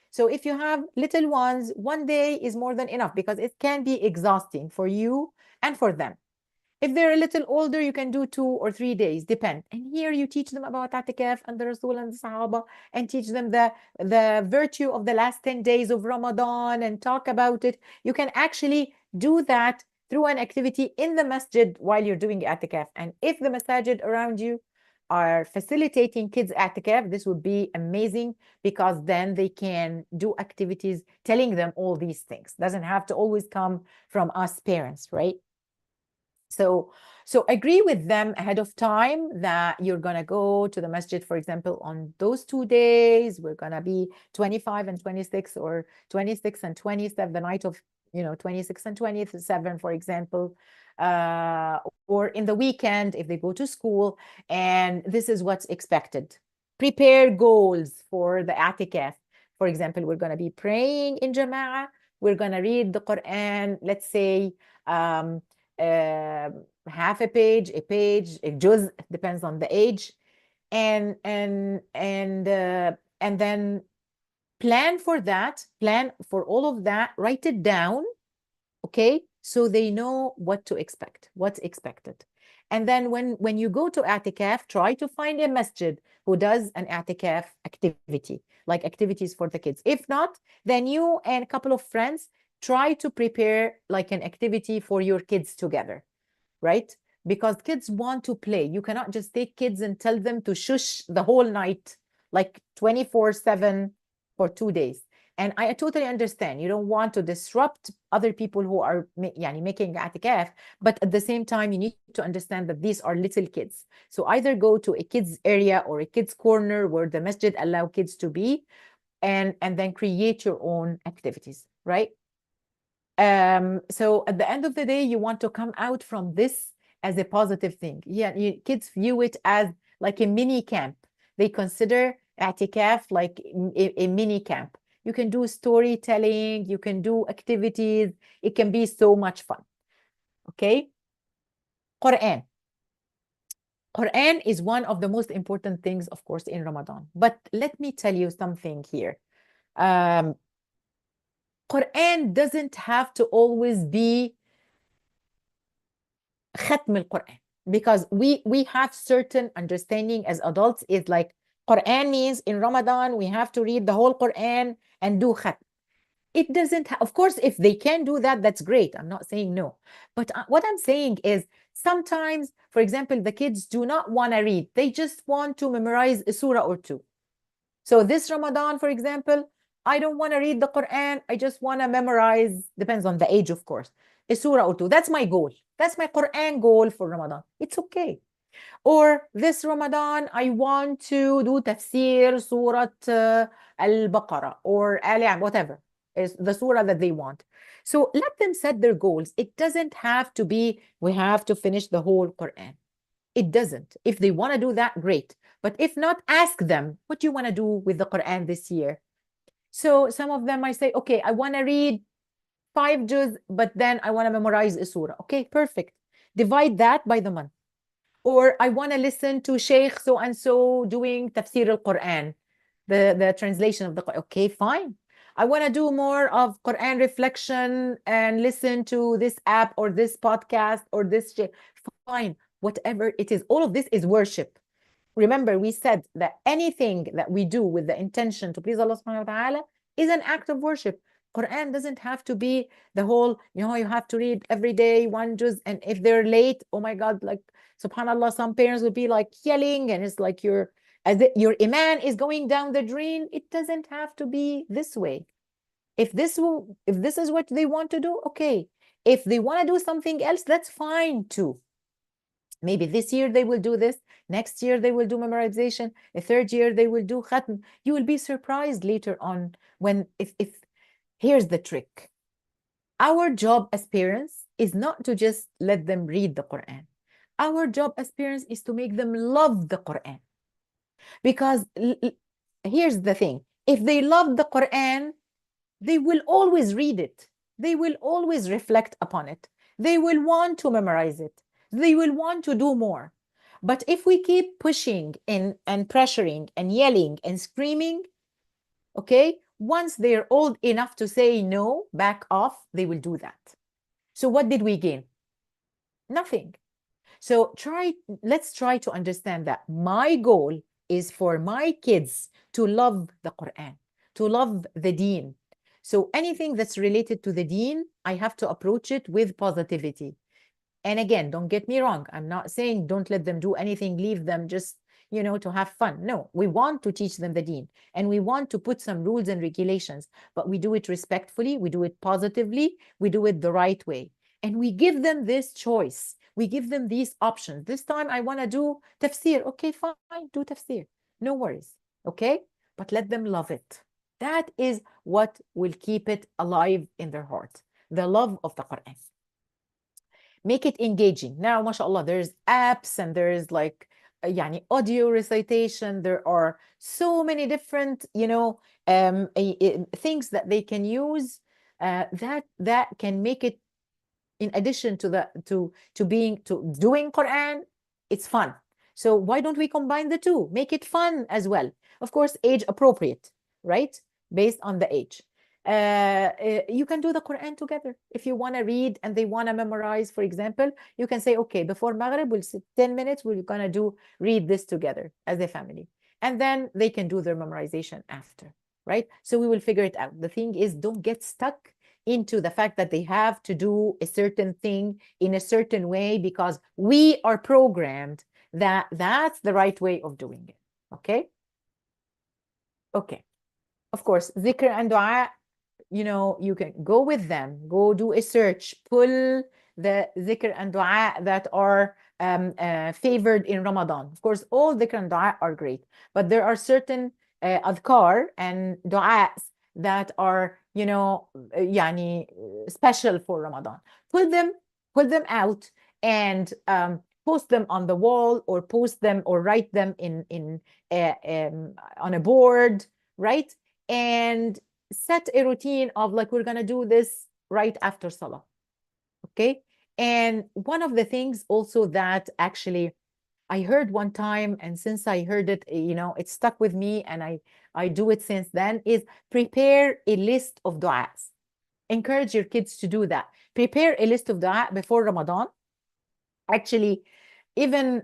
So if you have little ones, 1 day is more than enough because it can be exhausting for you and for them. If they're a little older, you can do 2 or 3 days, depend. And here you teach them about Atikaf and the Rasul and the Sahaba, and teach them the virtue of the last 10 days of Ramadan and talk about it. You can actually do that through an activity in the masjid while you're doing Atikaf. And if the masajid around you are facilitating kids Atikaf, this would be amazing because then they can do activities telling them all these things. Doesn't have to always come from us parents, right? So agree with them ahead of time that you're going to go to the masjid, for example, on those 2 days. We're going to be 25 and 26, or 26 and 27, the night of, 26 and 27, for example, or in the weekend if they go to school. And this is what's expected. Prepare goals for the atikaf. For example, we're going to be praying in Jama'ah. We're going to read the Quran, let's say, half a page, a juz, depends on the age, and then plan for that, plan for all of that, write it down, okay? So they know what to expect, what's expected. And then when you go to i'tikaf, try to find a masjid who does an i'tikaf activity, like activities for the kids. If not, then you and a couple of friends try to prepare like an activity for your kids together, right? Because kids want to play. You cannot just take kids and tell them to shush the whole night, like 24/7 for 2 days. And I totally understand. You don't want to disrupt other people who are making atikaf, but at the same time, you need to understand that these are little kids. So either go to a kids area or a kids corner where the masjid allow kids to be, and then create your own activities, right? So at the end of the day, you want to come out from this as a positive thing. Yeah, kids view it as like a mini camp. They consider i'tikaf like a mini camp. You can do storytelling, you can do activities. It can be so much fun. Okay? Quran. Quran is one of the most important things, of course, in Ramadan. But let me tell you something here. Quran doesn't have to always be ختم القرآن, because we have certain understanding as adults is like Quran means in Ramadan we have to read the whole Quran and do khatm. It doesn't of course, if they can do that, that's great. I'm not saying no, but what I'm saying is sometimes, for example, the kids do not want to read, they just want to memorize a surah or two. So this Ramadan, for example, I don't want to read the Quran. I just want to memorize, depends on the age, of course, a surah or two. That's my goal. That's my Quran goal for Ramadan. It's okay. Or this Ramadan, I want to do tafsir Surah Al-Baqarah or Al-Imran, whatever is the surah that they want. So let them set their goals. It doesn't have to be, we have to finish the whole Quran. It doesn't. If they want to do that, great. But if not, ask them, what do you want to do with the Quran this year? So some of them might say, okay, I want to read 5 juz, but then I want to memorize a surah. Okay, perfect. Divide that by the month. Or I want to listen to Sheikh so and so doing tafsir al-Quran, the translation of the Quran. Okay, fine. I want to do more of Quran reflection and listen to this app or this podcast or this. Fine, whatever it is. All of this is worship. Remember, we said that anything that we do with the intention to please Allah subhanahu wa ta'ala is an act of worship. Quran doesn't have to be the whole, you have to read every day one juz, and if they're late, oh my God, like subhanallah, some parents would be like yelling, and it's like your iman is going down the drain. It doesn't have to be this way. If this is what they want to do, okay. If they want to do something else, that's fine too. Maybe this year they will do this, next year they will do memorization, a third year they will do khatm. You will be surprised later on when, if here's the trick. Our job as parents is not to just let them read the Quran. Our job as parents is to make them love the Quran. Because here's the thing, if they love the Quran, they will always read it. They will always reflect upon it. They will want to memorize it. They will want to do more. But if we keep pushing and pressuring and yelling and screaming, okay, once they're old enough to say no, back off, they will do that. So what did we gain? Nothing. So let's try to understand that my goal is for my kids to love the Quran, to love the deen. So anything that's related to the deen, I have to approach it with positivity. And again, don't get me wrong. I'm not saying don't let them do anything, leave them just, to have fun. No, we want to teach them the deen, and we want to put some rules and regulations, but we do it respectfully, we do it positively, we do it the right way. And we give them this choice. We give them these options. This time I want to do tafsir. Okay, fine, do tafsir. No worries. Okay? But let them love it. That is what will keep it alive in their heart. The love of the Quran. Make it engaging. Now, mashallah, there's apps and there's like audio recitation. There are so many different, things that they can use that can make it in addition to doing Quran, it's fun. So why don't we combine the two? Make it fun as well. Of course, age appropriate, right? Based on the age. You can do the Quran together. If you want to read and they want to memorize, for example, you can say, okay, before Maghrib, we'll sit 10 minutes, we're going to read this together as a family. And then they can do their memorization after, right? So we will figure it out. The thing is, don't get stuck into the fact that they have to do a certain thing in a certain way because we are programmed that that's the right way of doing it. Okay? Okay. Of course, dhikr and dua, you can go with them, go do a search, pull the dhikr and dua that are favored in Ramadan. Of course, all dhikr and dua are great, but there are certain adhkar and du'as that are, yani, special for Ramadan. Pull them out and post them on the wall, or post them or write them on a board, right? And set a routine of like, we're going to do this right after Salah. Okay. And one of the things also that actually I heard one time, and since I heard it, it stuck with me, and I do it since then, is prepare a list of du'as. Encourage your kids to do that. Prepare a list of dua before Ramadan. Actually, even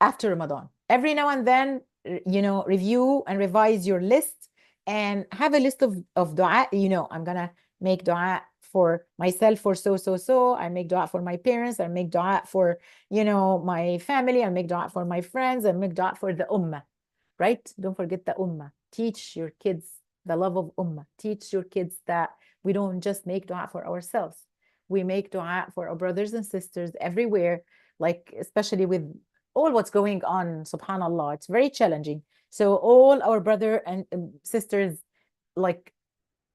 after Ramadan, every now and then, review and revise your list and have a list of dua. I'm gonna make dua for myself, for so. I make dua for my parents. I make dua for my family. I make dua for my friends. I make dua for the ummah. Right? Don't forget the ummah. Teach your kids the love of ummah. Teach your kids that we don't just make dua for ourselves. We make dua for our brothers and sisters everywhere, like especially with all what's going on, subhanallah, it's very challenging. So all our brother and sisters, like,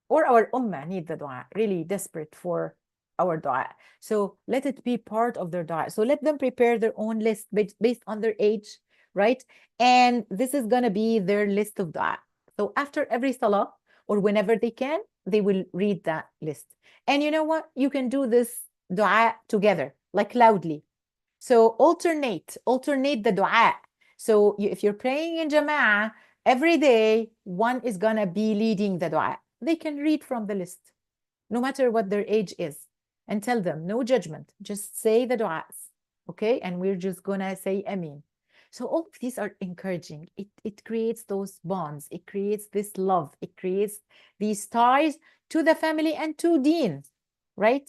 or our ummah, need the dua, really desperate for our dua. So let it be part of their dua. So let them prepare their own list based on their age, right? And this is going to be their list of dua. So after every salah, or whenever they can, they will read that list. And you know what? You can do this dua together, like loudly. So alternate the dua. So if you're praying in jama'ah every day, one is going to be leading the dua. They can read from the list, no matter what their age is, and tell them, no judgment, just say the du'as, okay? And we're just gonna say Ameen. So all of these are encouraging. It creates those bonds. It creates this love. It creates these ties to the family and to deen, right?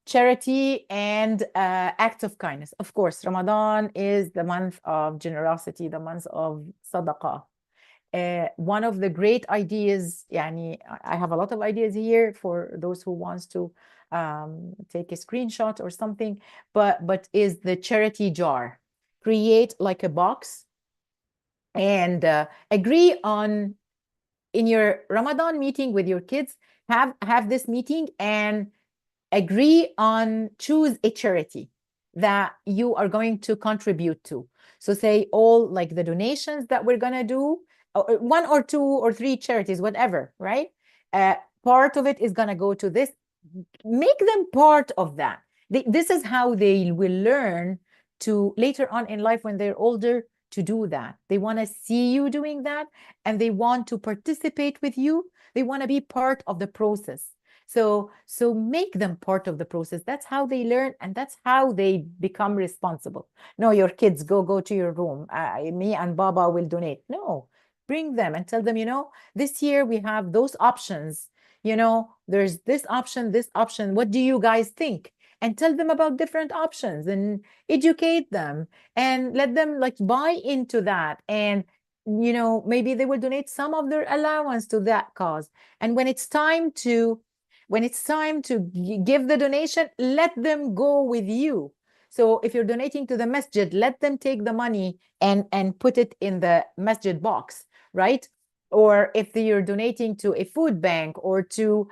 Charity and acts of kindness. Of course, Ramadan is the month of generosity, the month of sadaqah. One of the great ideas, yani, I have a lot of ideas here for those who wants to take a screenshot or something, but is the charity jar. Create like a box and agree on, in your Ramadan meeting with your kids, have this meeting and agree on, choose a charity that you are going to contribute to. So say all like the donations that we're going to do, one or two or three charities, whatever, right? Part of it is going to go to this. Make them part of that. This is how they will learn to, later on in life when they're older, to do that. They want to see you doing that, and they want to participate with you. They want to be part of the process. So make them part of the process. That's how they learn, and that's how they become responsible. No, your kids go to your room. Me and Baba will donate. No, bring them and tell them, this year we have those options. There's this option. What do you guys think? And tell them about different options and educate them and let them like buy into that. And maybe they will donate some of their allowance to that cause. And when it's time to give the donation, let them go with you. So if you're donating to the masjid, let them take the money and put it in the masjid box, right? Or if you're donating to a food bank or to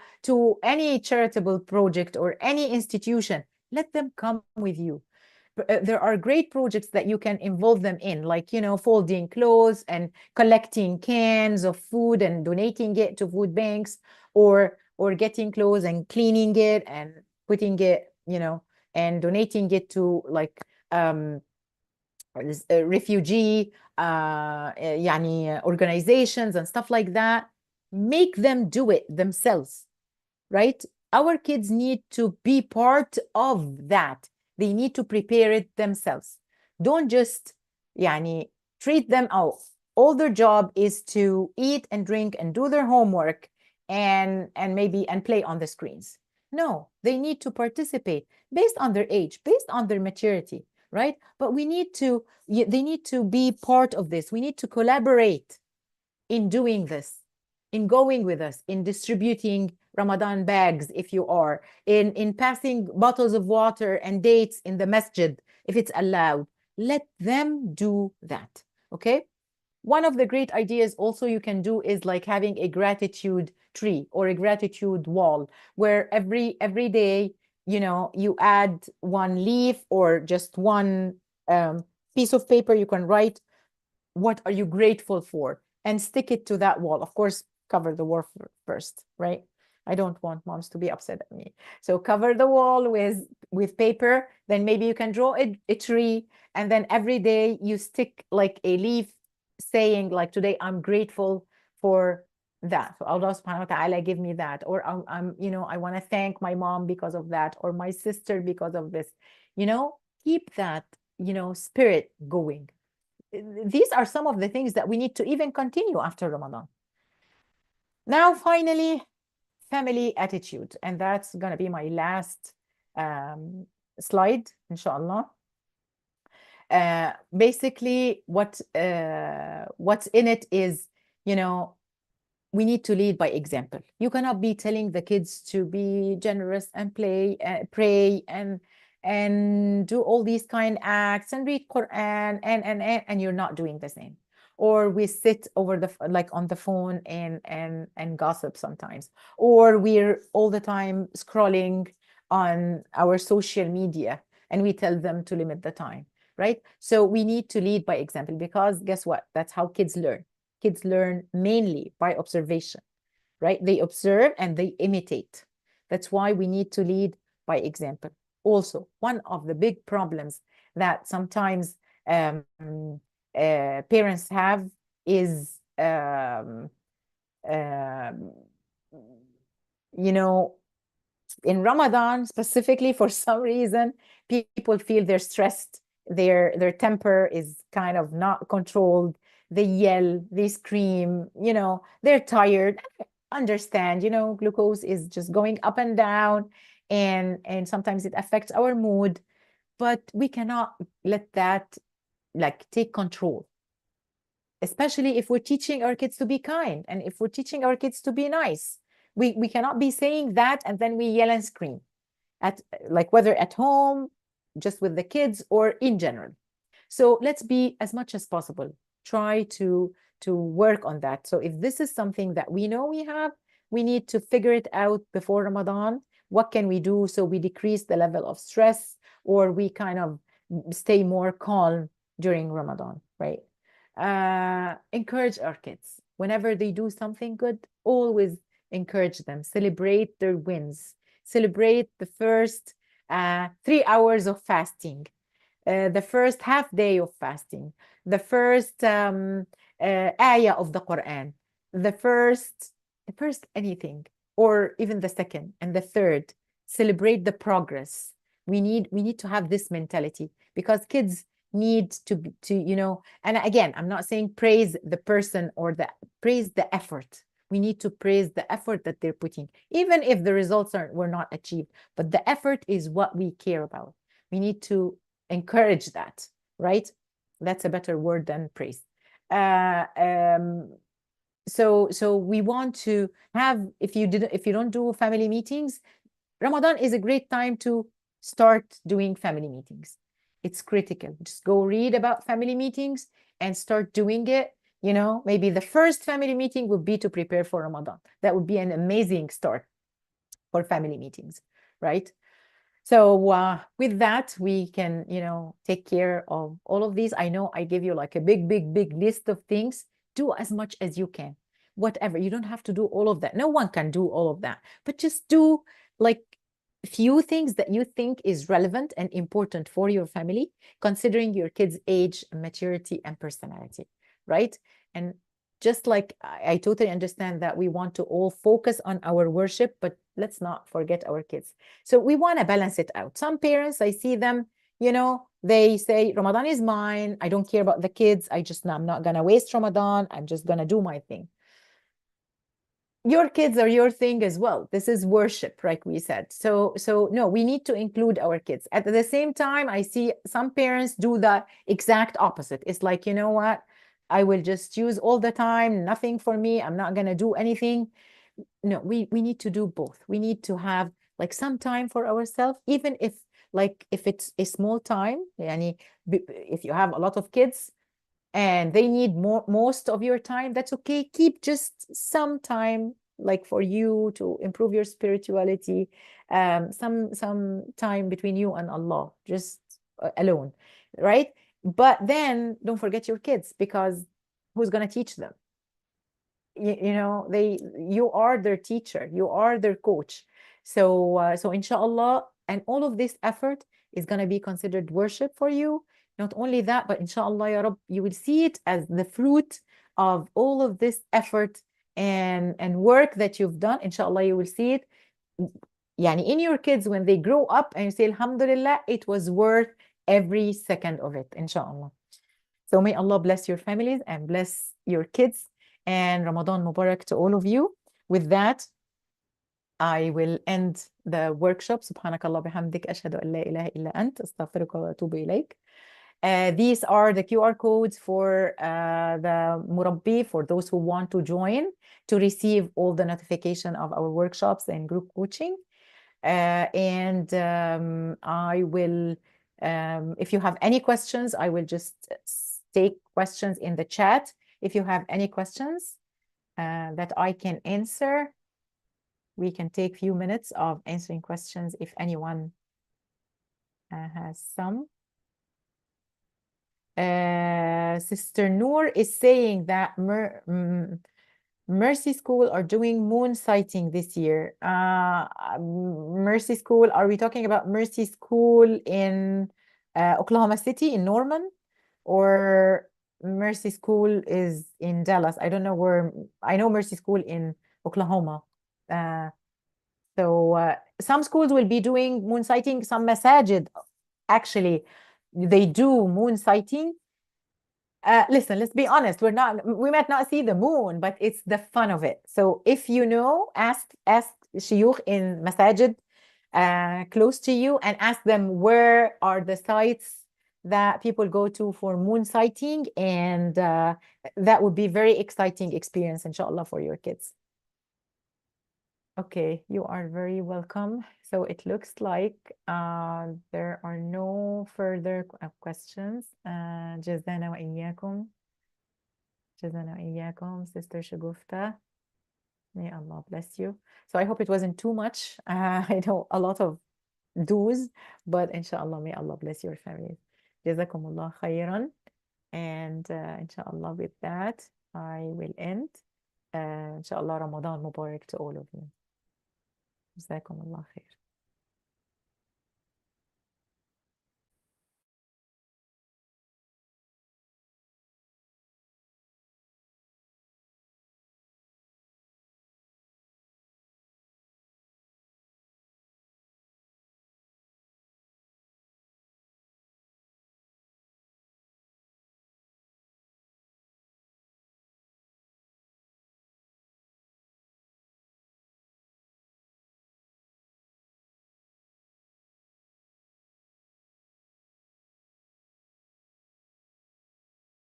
any charitable project or any institution, let them come with you. There are great projects that you can involve them in, like, folding clothes and collecting cans of food and donating it to food banks, or or getting clothes and cleaning it and putting it, and donating it to like refugee organizations and stuff like that. Make them do it themselves, right? Our kids need to be part of that. They need to prepare it themselves. Don't just treat them out. All their job is to eat and drink and do their homework and maybe and play on the screens. No, they need to participate based on their age, based on their maturity, right? But they need to be part of this. We need to collaborate in doing this, in going with us, in distributing Ramadan bags, if you are, in passing bottles of water and dates in the masjid, if it's allowed. Let them do that, okay? One of the great ideas also you can do is like having a gratitude tree or a gratitude wall where every day, you add one leaf or just one piece of paper. You can write, what are you grateful for, and stick it to that wall. Of course, cover the wall first, right? I don't want moms to be upset at me. So cover the wall with paper. Then maybe you can draw a tree, and then every day you stick like a leaf saying like, today I'm grateful for that. So Allah subhanahu wa ta'ala give me that, or I want to thank my mom because of that, or my sister because of this. Keep that spirit going. These are some of the things that we need to even continue after Ramadan. Now, finally, family attitude. And that's going to be my last slide, inshallah. Basically, what's in it is, we need to lead by example. You cannot be telling the kids to be generous and pray and do all these kind acts and read Quran and you're not doing the same. Or we sit over on the phone and gossip sometimes. Or we're all the time scrolling on our social media and we tell them to limit the time, right? So we need to lead by example, because guess what? That's how kids learn. Kids learn mainly by observation, right? They observe and they imitate. That's why we need to lead by example. Also, one of the big problems that sometimes parents have is, in Ramadan specifically, for some reason, people feel they're stressed. Their temper is kind of not controlled. They yell, they scream, they're tired. Understand, glucose is just going up and down, and sometimes it affects our mood, but we cannot let that take control, especially if we're teaching our kids to be kind and if we're teaching our kids to be nice. We cannot be saying that and then we yell and scream whether at home, just with the kids, or in general. So let's be, as much as possible, try to work on that. So if this is something that we know we need to figure it out before Ramadan. What can we do so we decrease the level of stress, or we kind of stay more calm during Ramadan, right? Encourage our kids. Whenever they do something good, always encourage them. Celebrate their wins. Celebrate the first 3 hours of fasting, the first half day of fasting, the first ayah of the Quran, the first anything, or even the second and the third. Celebrate the progress. We need to have this mentality, because kids need to and again, I'm not saying praise the person or praise the effort. We need to praise the effort that they're putting, even if the results were not achieved, but the effort is what we care about. We need to encourage that, right? That's a better word than praise. So we want to have, if you don't do family meetings, Ramadan is a great time to start doing family meetings. It's critical. Just go read about family meetings and start doing it. Maybe the first family meeting would be to prepare for Ramadan. That would be an amazing start for family meetings, right? So with that, we can, take care of all of these. I know I give you like a big list of things. Do as much as you can. whatever. You don't have to do all of that. No one can do all of that, but just do like few things that you think is relevant and important for your family, considering your kids' age, maturity, and personality, right? And just like I totally understand that we want to all focus on our worship, but let's not forget our kids. So we want to balance it out. Some parents, I see them, they say, Ramadan is mine. I don't care about the kids. I'm not going to waste Ramadan. I'm just going to do my thing. Your kids are your thing as well. This is worship, like we said. So no, we need to include our kids. At the same time, I see some parents do the exact opposite. It's like, you know what? I will just use all the time, nothing for me. I'm not going to do anything. No, we need to do both. We need to have like some time for ourselves, even if it's a small time. Yani, if you have a lot of kids, and they need most of your time, that's okay. Keep just some time like for you to improve your spirituality, some time between you and Allah, just alone, right? But then don't forget your kids, because who's going to teach them? You are their teacher, you are their coach. So inshallah, and all of this effort is going to be considered worship for you. Not only that, but inshallah ya Rab, you will see it as the fruit of all of this effort and work that you've done. Inshallah, you will see it yani in your kids when they grow up, and you say alhamdulillah, it was worth every second of it, inshallah. So may Allah bless your families and bless your kids, and Ramadan Mubarak to all of you. With that, I will end the workshop. Subhanakallah bihamdik, ashhadu an la ilaha illa ant, astaghfiruka wa atubu ilayk. These are the QR codes for the Murabbi, for those who want to join to receive all the notification of our workshops and group coaching. And I will, if you have any questions, I will just take questions in the chat. If you have any questions that I can answer, we can take a few minutes of answering questions if anyone has some. Sister Noor is saying that Mercy School are doing moon sighting this year. Mercy School, are we talking about Mercy School in Oklahoma City, in Norman? Or Mercy School is in Dallas? I don't know where. I know Mercy School in Oklahoma. So some schools will be doing moon sighting. Some masajid, actually, they do moon sighting. Listen, let's be honest. We might not see the moon, but it's the fun of it. So if you know, ask shuyukh in masajid close to you, and ask them where are the sites that people go to for moon sighting, and that would be very exciting experience, inshallah, for your kids. Okay, you are very welcome. So it looks like there are no further questions. جزانا وإياكم. جزانا وإياكم, Sister Shagufta. May Allah bless you. So I hope it wasn't too much. I know a lot of do's, but inshallah, may Allah bless your families. Jazakumullah khairan. And inshallah, with that, I will end. Inshallah, Ramadan Mubarak to all of you. جزاكم الله خير.